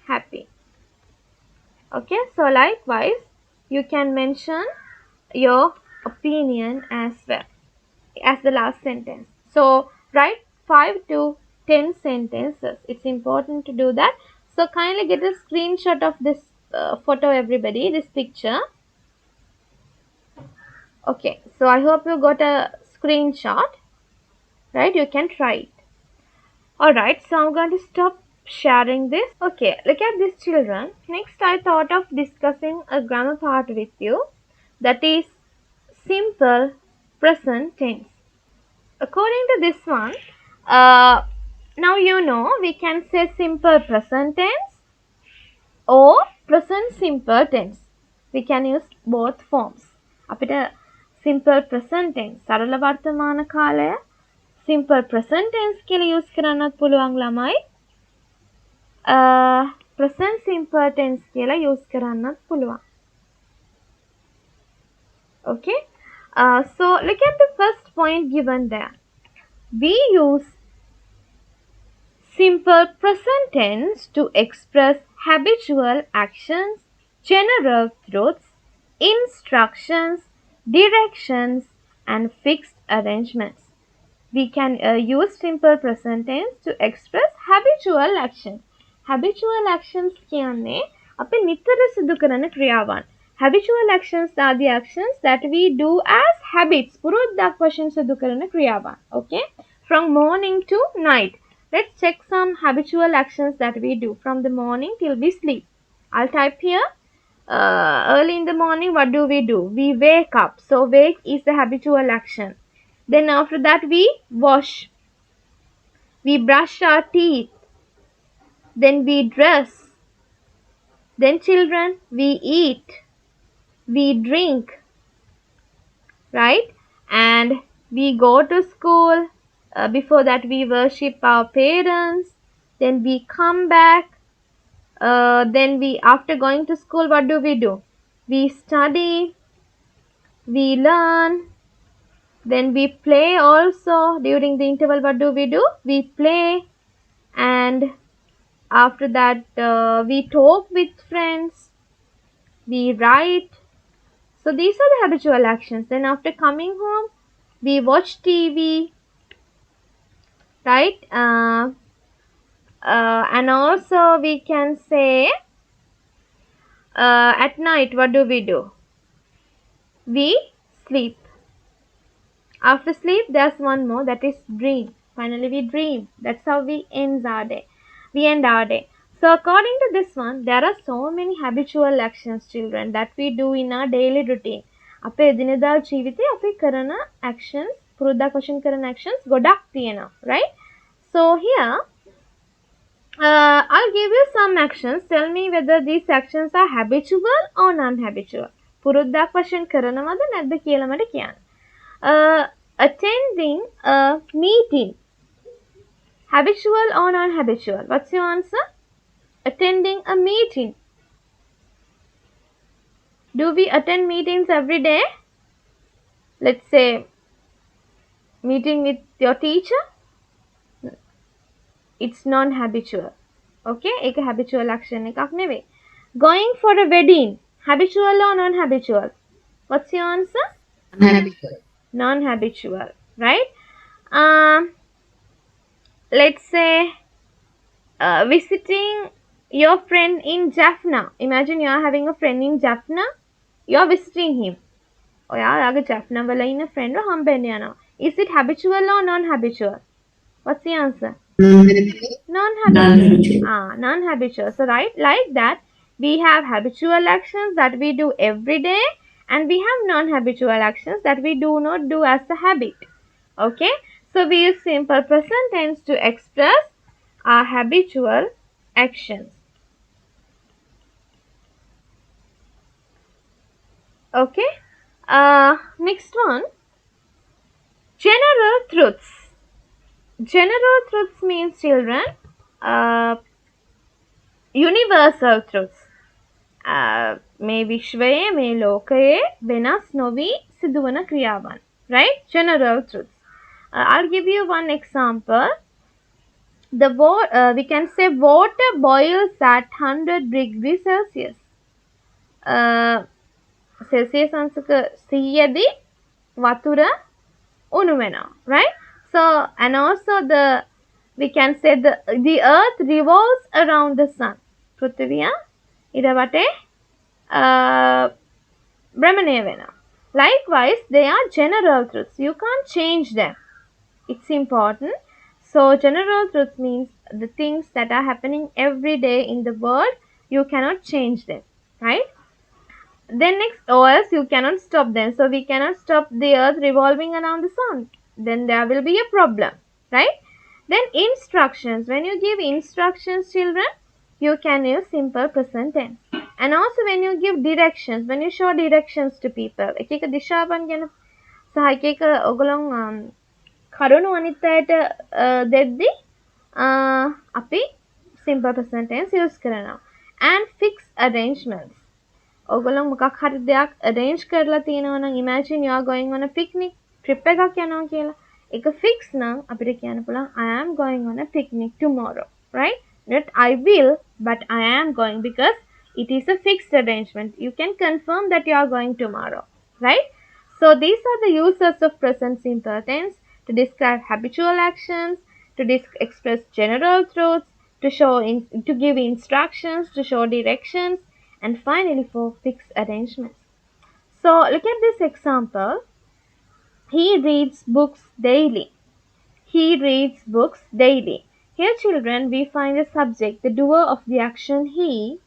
happy. Okay, so likewise, you can mention your opinion as well as the last sentence. So write 5 to 10 sentences. It's important to do that. So kindly get a screenshot of this photo, everybody, this picture. Okay, so I hope you got a screenshot, right? You can try it. Alright, so I'm going to stop sharing this. Okay, look at this, children. Next, I thought of discussing a grammar part with you, that is simple present tense. According to this one, now you know we can say simple present tense or present simple tense. We can use both forms. අපිට simple present tense සරල වර්තමාන කාලය simple present tense කියලා use කරන්නත් පුළුවන් ළමයි. present simple tense කියලා use කරන්නත් පුළුවන්. Okay. So look at the first point given there. We use simple present tense to express habitual actions, general truths, instructions, directions, and fixed arrangements. We can use simple present tense to express habitual actions. Habitual actions කියන්නේ අපි නිතර සිදු කරන ක්‍රියාවන්. Habitual actions are the actions that we do as habits. පුරුද්දක් වශයෙන් සිදු කරන ක්‍රියාවන්. Okay? From morning to night. Let's check some habitual actions that we do from the morning till we sleep. I'll type here. Early in the morning, what do? We wake up. So wake is the habitual action. Then after that, we wash. We brush our teeth. Then we dress. Then children, we eat. We drink. Right? And we go to school. Before that, we worship our parents. Then we come back. Then we, after going to school, what do? We study. We learn. Then we play also. During the interval, what do? We play. And after that, we talk with friends. We write. So these are the habitual actions. Then after coming home, we watch TV. Right? And also we can say at night, what do? We sleep. After sleep, there's one more, that is dream. Finally, we dream. That's how we end our day. So according to this one, there are so many habitual actions, children, that we do in our daily routine. අපේ එදිනෙදා ජීවිතේ අපි කරන actions, පුරුද්දක් වශයෙන් කරන actions ගොඩක් තියෙනවා, right? So here, I'll give you some actions. Tell me whether these actions are habitual or non-habitual. පුරුද්දක් වශයෙන් කරනවද නැද්ද කියලා මට කියන්න. Attending a meeting. Habitual or non-habitual? What's your answer? Attending a meeting. Do we attend meetings every day? Let's say meeting with your teacher. It's non-habitual. Okay, ඒක habitual action එකක් නෙවෙයි. Going for a wedding, habitual or non-habitual? What's your answer? Unhabitual. Non-habitual, right? Um, let's say visiting your friend in Jaffna. Imagine you are having a friend in Jaffna. You are visiting him. ඔයාගේ Jaffna වල ඉන්න friend ව හම්බෙන්න යනවා. Is it habitual or non-habitual? What's the answer? Non-habitual. Non-habitual. Non-habitual. So right, like that, we have habitual actions that we do every day, and we have non-habitual actions that we do not do as a habit. Okay, so we use simple present tense to express our habitual actions. Okay, next one, general truths. General truths means, children, universal truths. මේ විශ්වයේ මේ ලෝකයේ වෙනස් නොවී සිදුවන ක්‍රියාවන්. Right? General truths. I'll give you one example. We can say water boils at 100 degrees Celsius. Celsius අංශක 100දී වතුර උණු වෙනවා. Right? So, and also we can say the earth revolves around the sun. පෘථිවිය ඉර වටේ භ්‍රමණය වෙනවා. Likewise, they are general truths. You can't change them. It's important. So, general truths means the things that are happening every day in the world, you cannot change them. Right? Then next, or else you cannot stop them. So, we cannot stop the earth revolving around the sun. Then there will be a problem. Right? Then instructions. When you give instructions, children, you can use simple present tense. And also when you give directions, when you show directions to people, එක දිශාවන් ගැන සහ එක ඔයගොල්ලෝ කරුණු අනිත් අයට දෙද්දී අපි simple present tense use කරනවා. And fixed arrangements. ඔයගොල්ලෝ මොකක් හරි දෙයක් arrange කරලා තියෙනවා නම්, imagine you are going on a picnic, trip එකක් යනවා කියලා. ඒක fix නම් අපිට කියන්න පුළුවන් I am going on a picnic tomorrow, right? Not I will, but I am going, because it is a fixed arrangement. You can confirm that you are going tomorrow, right? So these are the uses of present simple tense to describe habitual actions, to express general truths, to give instructions, to show directions, and finally for fixed arrangements. So look at this example. He reads books daily. He reads books daily. Here, children, we find the subject, the doer of the action he.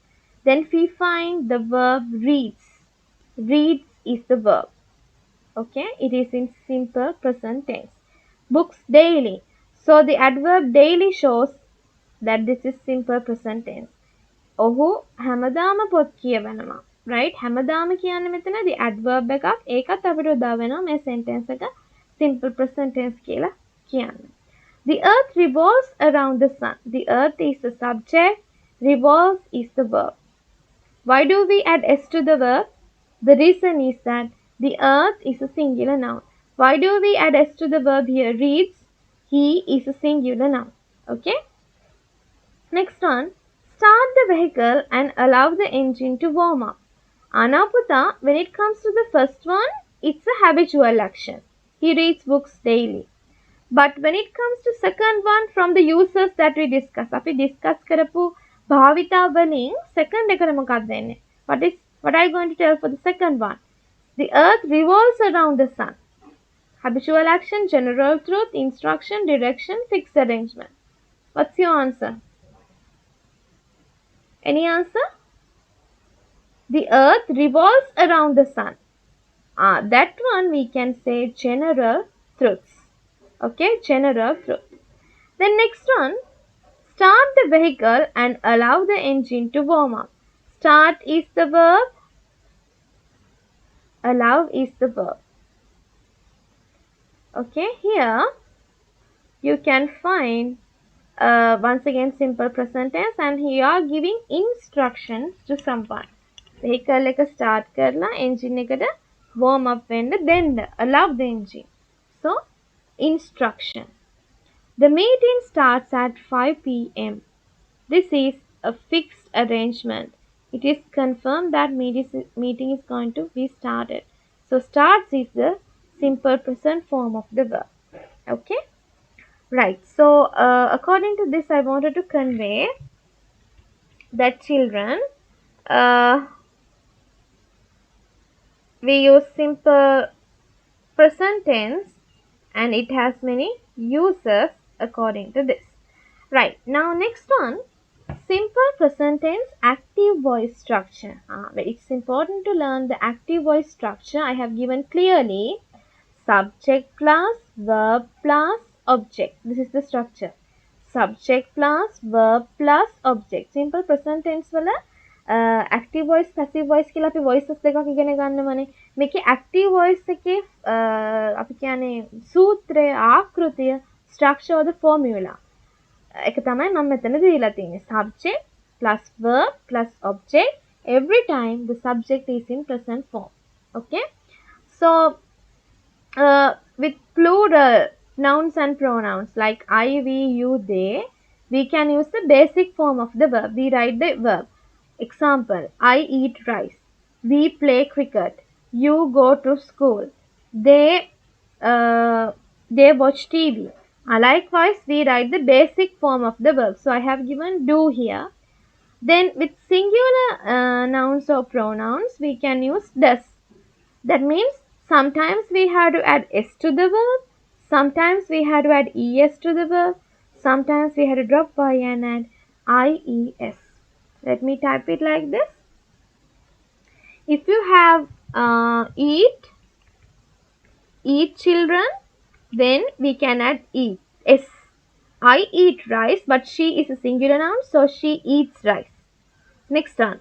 Then we find the verb reads. Reads is the verb. Okay, it is in simple present tense. Books daily. So the adverb daily shows that this is simple present tense. ඔහු හැමදාම පොත් කියවනවා. Right? හැමදාම කියන්නේ මෙතනදී adverb එකක්. ඒකත් අපිට උදා වෙනවා මේ sentence එක simple present tense කියලා කියන්න. The earth revolves around the sun. The earth is the subject. Revolves is the verb. Why do we add s to the verb? The reason is that the earth is a singular noun. Why do we add s to the verb here? Reads. He is a singular noun. Okay? Next one. Start the vehicle and allow the engine to warm up. Anaputa, when it comes to the first one, it's a habitual action. He reads books daily. But when it comes to second one, from the uses that we discuss, අපි discuss කරපු භාවිතා වලින් second එකට මොකක්ද දෙන්නේ? What are you going to tell for the second one? The earth revolves around the sun. Habitual action, general truth, instruction, direction, fixed arrangement. What's your answer? Any answer? The earth revolves around the sun. That one we can say general truths. Okay, general truth. Then next one, start the vehicle and allow the engine to warm up. Start is the verb. Allow is the verb. Okay, here you can find once again simple present tense, and here you are giving instructions to someone. vehicle එක start කරලා engine එකට warm up වෙන්න දෙන්න. Allow the engine. So instruction. The meeting starts at 5 p.m. This is a fixed arrangement. It is confirmed that meeting is going to be started. So starts is the simple present form of the verb. Okay. Right. So according to this, I wanted to convey that children, we use simple present tense and it has many uses according to this. Right. Now next one, simple present tense active voice structure. It's important to learn the active voice structure. I have given clearly subject plus verb plus object. This is the structure. Subject plus verb plus object. Simple present tense වල active voice passive voice කියලා අපි voices දෙකක් ඉගෙන ගන්නවනේ. මේකේ active voice එකේ අපි කියන්නේ සූත්‍රය ආකෘතිය structure or the formula එක තමයි මම මෙතන දීලා තියෙන්නේ. Subject plus verb plus object. Every time the subject is in present form. Okay. So with plural nouns and pronouns like I, we, you, they, we can use the basic form of the verb. We write the verb. Example, I eat rice. We play cricket. You go to school. They watch TV. Likewise, we write the basic form of the verb. So I have given do here. Then with singular nouns or pronouns, we can use does. That means sometimes we have to add s to the verb. Sometimes we have to add es to the verb. Sometimes we have to drop y and add ies. Let me type it like this. If you have eat children, then we can add eat. S. I eat rice, but she is a singular noun, so she eats rice. Next one.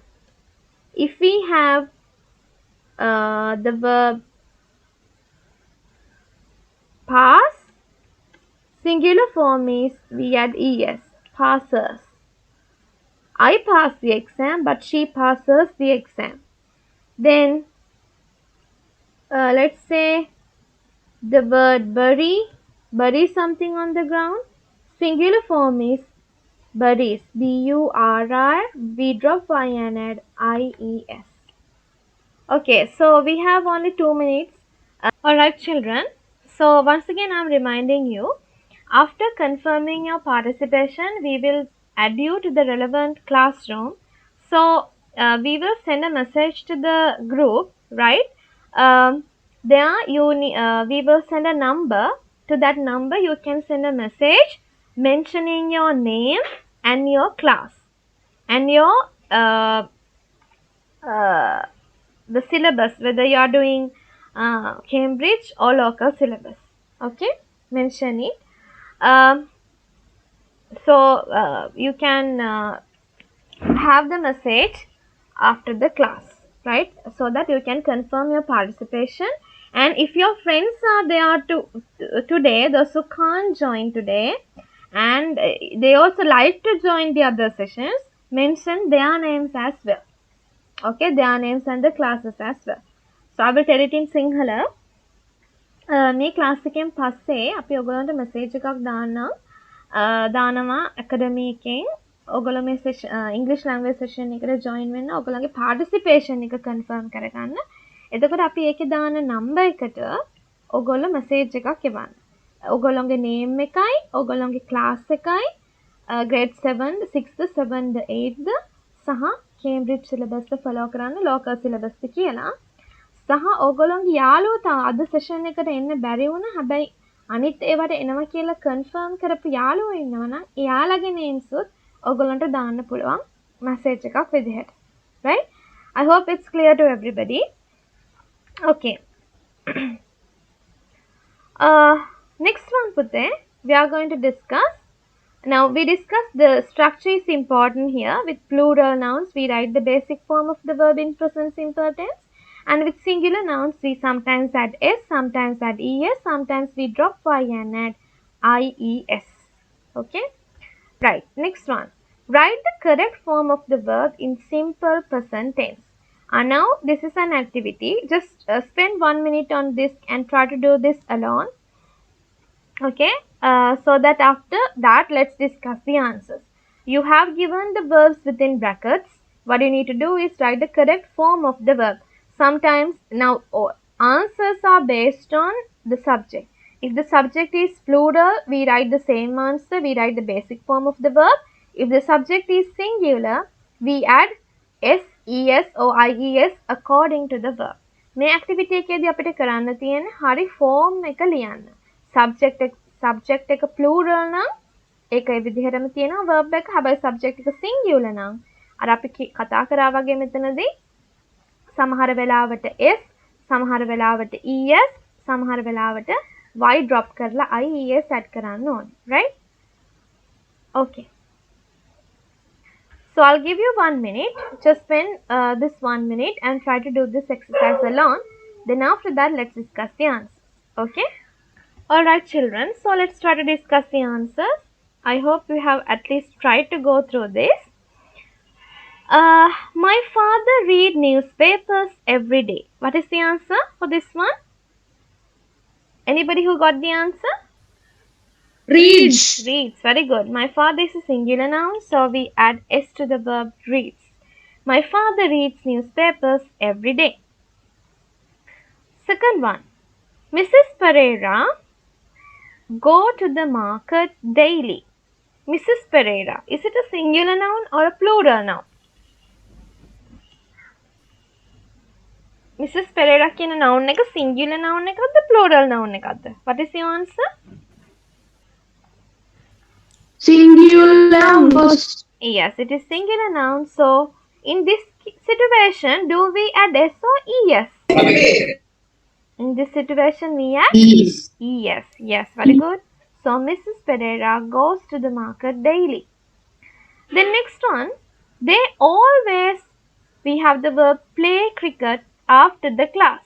If we have the verb pass, singular form is we add es. Passes. I pass the exam, but she passes the exam. Then let's say the word bury something on the ground. Singular form is buries. B-U-R-R. We drop y and add I-E-S. Okay, so we have only 2 minutes. Alright children, so once again I am reminding you, after confirming your participation, we will add you to the relevant classroom. So we will send a message to the group, right? There we will send a number. To that number you can send a message mentioning your name and your class and your the syllabus, whether you are doing Cambridge or local syllabus. Okay, mention it. So you can have the message after the class, right? So that you can confirm your participation. And if your friends are there today, those who can't join today, and they also like to join the other sessions, mention their names as well. Okay, their names and the classes as well. So I will tell it in Sinhala. මේ class එකෙන් පස්සේ අපි ඔයගොල්ලන්ට message එකක් දානවා ඇකඩමි එකෙන් ඔයගොල්ලෝ මේ ඉංග්‍රීසි ලැන්ග්වේජ් සෙෂන් එකට ජොයින් වෙන්න ඔයගොල්ලන්ගේ පාටිසිපේෂන් එක කන්ෆර්ම් කරගන්න. එතකොට අපි ඒකේ දාන නම්බර් එකට ඔයගොල්ලෝ මෙසේජ් එකක් එවන්න. ඔයගොල්ලන්ගේ නේම් එකයි ඔයගොල්ලන්ගේ ක්ලාස් එකයි grade 7 6th 7th 8th සහ Cambridge syllabus එක follow කරන්න local syllabus එක කියලා. සහ ඕගොල්ලෝගේ යාළුවෝ අද සෙෂන් එකට එන්න බැරි වුණා. හැබැයි අනිත් ඒවට එනවා කියලා කන්ෆර්ම් කරපු යාළුවෝ ඉන්නවා නම් එයාලගේ names උත් ඕගොල්ලන්ට දාන්න පුළුවන් message එකක් විදිහට. Right? I hope it's clear to everybody. Okay. Next one Putte, we are going to discuss. Now we discussed the structure is important here. With plural nouns we write the basic form of the verb in present simple tense. And with singular nouns, we sometimes add s, sometimes add es, sometimes we drop y and add ies. Okay? Right. Next one. Write the correct form of the verb in simple present tense. Now this is an activity. Just spend 1 minute on this and try to do this alone. Okay, so that after that let's discuss the answers. You have given the verbs within brackets. What you need to do is write the correct form of the verb. Sometimes now answers are based on the subject. If the subject is plural, we write the same answer, we write the basic form of the verb. If the subject is singular, we add s, es or ies according to the verb. මේ activity එකේදී අපිට කරන්න තියෙන්නේ හරි form එක ලියන්න. subject එක plural නම් ඒක ඒ විදිහටම තියෙනවා verb එක. හැබැයි subject එක singular නම් අර අපි කතා කරා වගේ මෙතනදී සමහර වෙලාවට s, සමහර වෙලාවට es, සමහර වෙලාවට y drop කරලා ies add කරන්න ඕනේ. Right? Okay. So I'll give you 1 minute. Just spend this 1 minute and try to do this exercise alone. Then after that, let's discuss the answers. Okay? Alright children, so let's try to discuss the answers. I hope you have at least tried to go through this. My father read newspapers every day. What is the answer for this one? Anybody who got the answer? Reads. Reads, very good. My father is a singular noun, so we add s to the verb reads. My father reads newspapers every day. Second one, Mrs. Pereira go to the market daily. Mrs. Pereira, is it a singular noun or a plural noun? Mrs. Pereira කියන noun එක singular noun එකක්ද plural noun එකක්ද? What is your answer? Singular was. Yes, it is singular noun. So, in this situation, do we add s or es? In this situation, we add Yes. yes. Yes, very good. So, Mrs. Pereira goes to the market daily. The next one, they always, we have the verb play cricket after the class.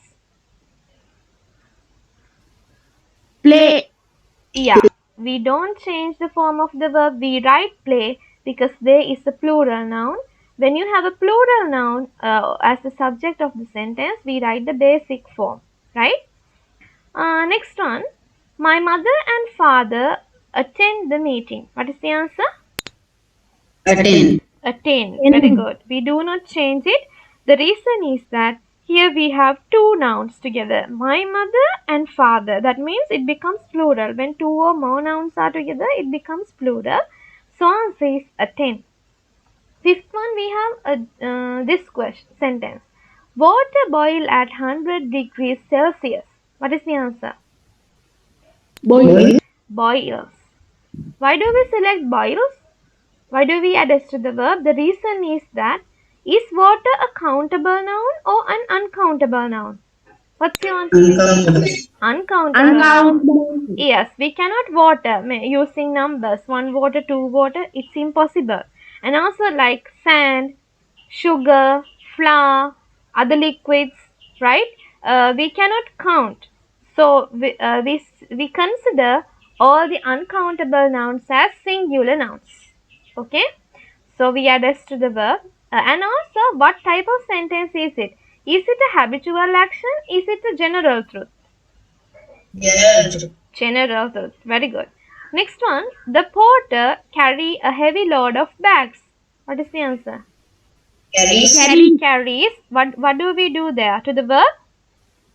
Play. Yeah, we don't change the form of the verb. We write play because there is a plural noun. When you have a plural noun as the subject of the sentence, we write the basic form, right? Next one, my mother and father attend the meeting. What is the answer? Attend. Attend. Very good. We do not change it. The reason is that here we have two nouns together, my mother and father. That means it becomes plural. When two or more nouns are together, it becomes plural. So answer is attend. Fifth one, we have this question sentence. Water boil at 100 degrees Celsius. What is the answer? Boil. Boils. Why do we select boils? Why do we add s to the verb? The reason is that is water a countable noun or an uncountable noun? What's your answer? Uncountable. Uncountable. Uncountable. Yes, we cannot water using numbers. 1 water, 2 water. It's impossible. And also like sand, sugar, flour, other liquids, right? We cannot count. So we consider all the uncountable nouns as singular nouns. Okay? So we add s to the verb. And also, what type of sentence is it? Is it a habitual action? Is it a general truth? General. General truth. Very good. Next one. The porter carry a heavy load of bags. What is the answer? Carries. Carries. What do we do there to the verb?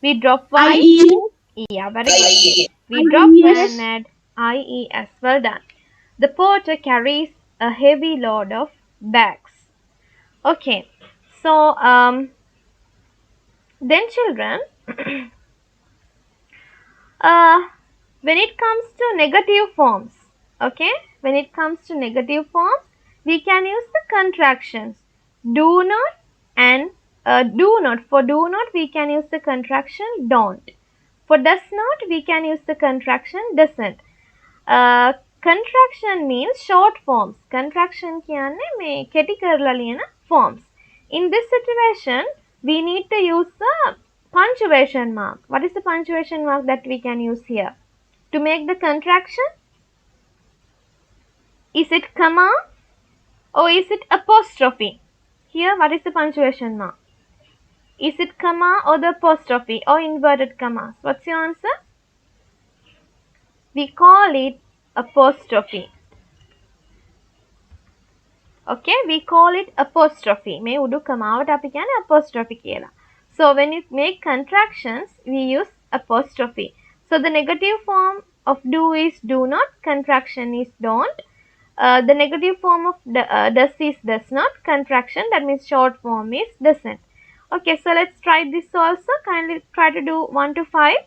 We drop y. Yeah, very good. We drop IES. and add ies. Well done. The porter carries a heavy load of bags. Okay. So then children, when it comes to negative forms, okay, when it comes to negative forms, we can use the contractions do not and do not. For do not, we can use the contraction don't. For does not, we can use the contraction doesn't. Contraction means short forms. Contraction කියන්නේ මේ කෙටි කරලා ලියන forms. In this situation, we need to use the punctuation mark. What is the punctuation mark that we can use here? To make the contraction? Is it comma or is it apostrophe? Here, what is the punctuation mark? Is it comma or the apostrophe or inverted commas? What's your answer? We call it apostrophe. Okay, we call it apostrophe. මේ උඩු කමාවට අපි කියන්නේ apostrophe කියලා. So when you make contractions, we use apostrophe. So the negative form of do is do not, contraction is don't. The negative form of does is does not, contraction, that means short form is doesn't. Okay, so let's try this also. Kindly try to do 1 to 5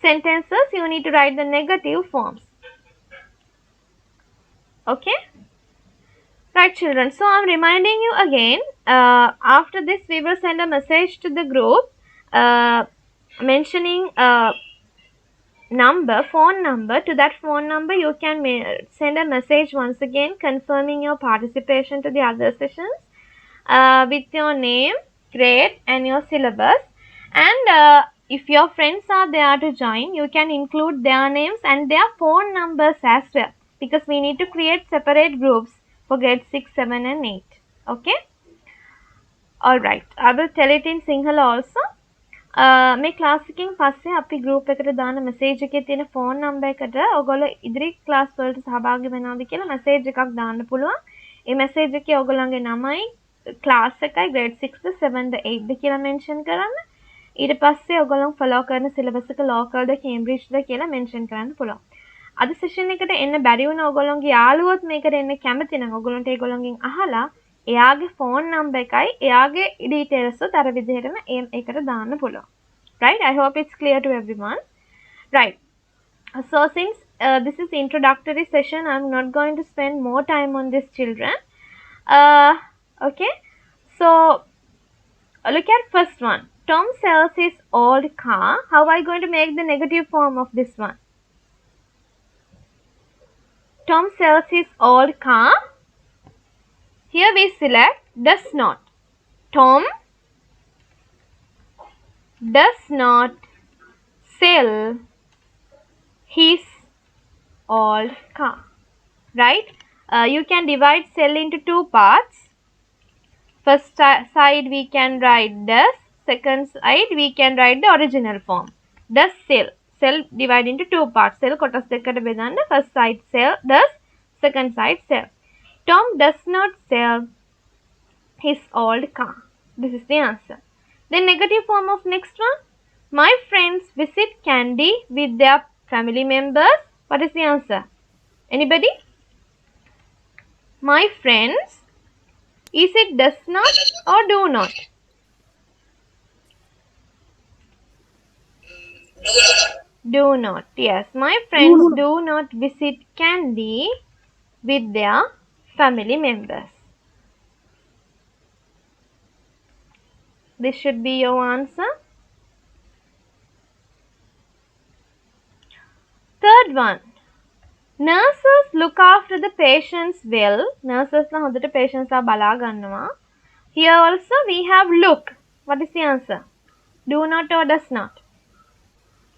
sentences. You need to write the negative forms. Okay. Right, children. So I'm reminding you again. After this, we will send a message to the group mentioning number, phone number. To that phone number, you can send a message once again confirming your participation to the other sessions with your name, grade, and your syllabus. And if your friends are there to join, you can include their names and their phone numbers as well, because we need to create separate groups for grade 6, 7 and 8. Okay? Alright. I will tell it in Sinhala also. මේ class එකෙන් පස්සේ අපි group එකට දාන message එකේ තියෙන phone number එකට ඔයගොල්ලෝ ඉදිරි class වලට සහභාගී වෙනවද කියලා message එකක් දාන්න පුළුවන්. ඒ message එකේ ඔයගොල්ලන්ගේ නමයි, class එකයි, grade 6 ද 7 ද 8 ද කියලා mention කරන්න. ඊට පස්සේ ඔයගොල්ලෝ follow කරන syllabus එක local ද Cambridge ද කියලා mention කරන්න පුළුවන්. අද session එකට එන්න බැරි වුණ ඔයගොල්ලෝගේ යාළුවොත් මේකට එන්න කැමති නම් ඔයගොල්ලන්ට ඒගොල්ලන්ගෙන් අහලා එයාගේ phone number එකයි එයාගේ details උත් අර විදිහටම ඒකට දාන්න පුළුවන්. Right? I hope it's clear to everyone. Right. So since this is introductory session, I'm not going to spend more time on this, children. Okay. So look at first one. Tom sells his old car. How are you going to make the negative form of this one? Tom sells his old car. Here we select does not. Tom does not sell his old car. Right? You can divide sell into two parts. First side we can write does. Second side we can write the original form. Does sell. Sell divide into two parts. Sell කොටස් දෙකකට බෙදන්න. First side sell does. Second side sell. Tom does not sell his old car. This is the answer. The negative form of next one. My friends visit Candy with their family members. What is the answer? Anybody? My friends. Is it does not or do not? Do not. Yes. My friends do not visit Candy with their family members. This should be your answer. Third one. Nurses look after the patients well. Nurses la හොඳට patients la බලා ගන්නවා. Here also we have look. What is the answer? Do not or does not?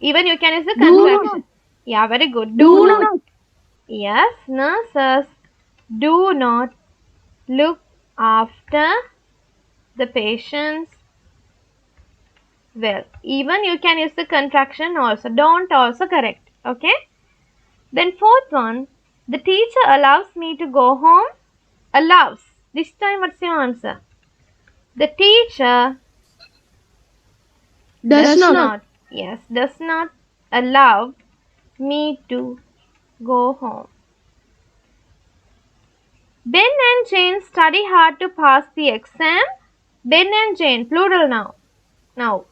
Even you can use the contraction. Yeah, very good. Do not. Yes, nurses do not look after the patients well. Even you can use the contraction also. Don't also correct. Okay. Then fourth one. The teacher allows me to go home. Allows. This time what's your answer? The teacher Does not. Yes, does not allow me to go home. Ben and Jane study hard to pass the exam. Ben and Jane, plural now. Now.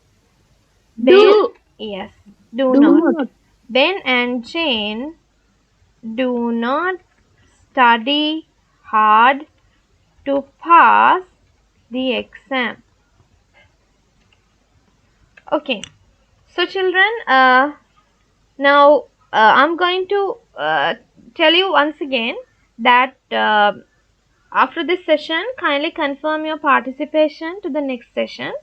Ben, Do. yes, do Do not. not. Ben and Jane do not study hard to pass the exam. Okay. So children, now I'm going to tell you once again that after this session, kindly confirm your participation to the next sessions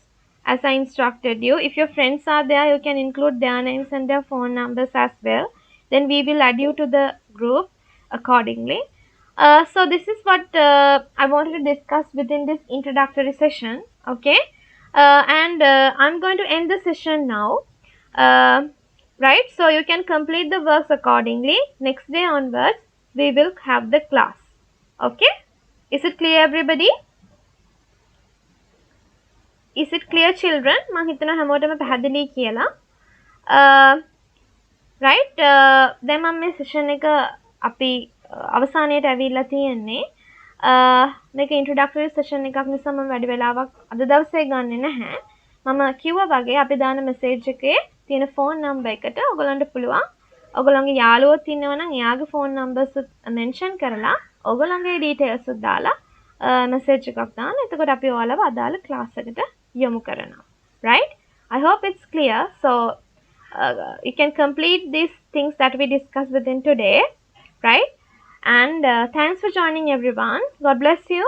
as I instructed you. If your friends are there, you can include their names and their phone numbers as well. Then we will add you to the group accordingly. So this is what I wanted to discuss within this introductory session. Okay. And I'm going to end the session now. Right, so you can complete the works accordingly. Next day onwards we will have the class. Okay, is it clear everybody? Is it clear children? මම හිතනවා හැමෝටම පැහැදිලි කියලා. Right, දැන් මම මේ session එක අපි අවසානයට ඇවිල්ලා තියෙන්නේ. මේක introductory session එකක් නිසා මම වැඩි වෙලාවක් අද දවසේ ගන්නෙ නැහැ. මම කිව්වා වගේ අපි දාන message එකේ තියෙන phone number එකට ඔයගලන්ට පුළුවන් ඔයගලන්ගේ යාළුවොත් ඉන්නවා නම් එයාගේ phone numbers mention කරලා ඔයගලන්ගේ details උත් දාලා message එකක් දාන්න. එතකොට අපි ඔයාලව අදාළ class එකට යොමු කරනවා. Right, I hope it's clear. So you can complete these things that we discussed within today, right? And thanks for joining everyone. God bless you.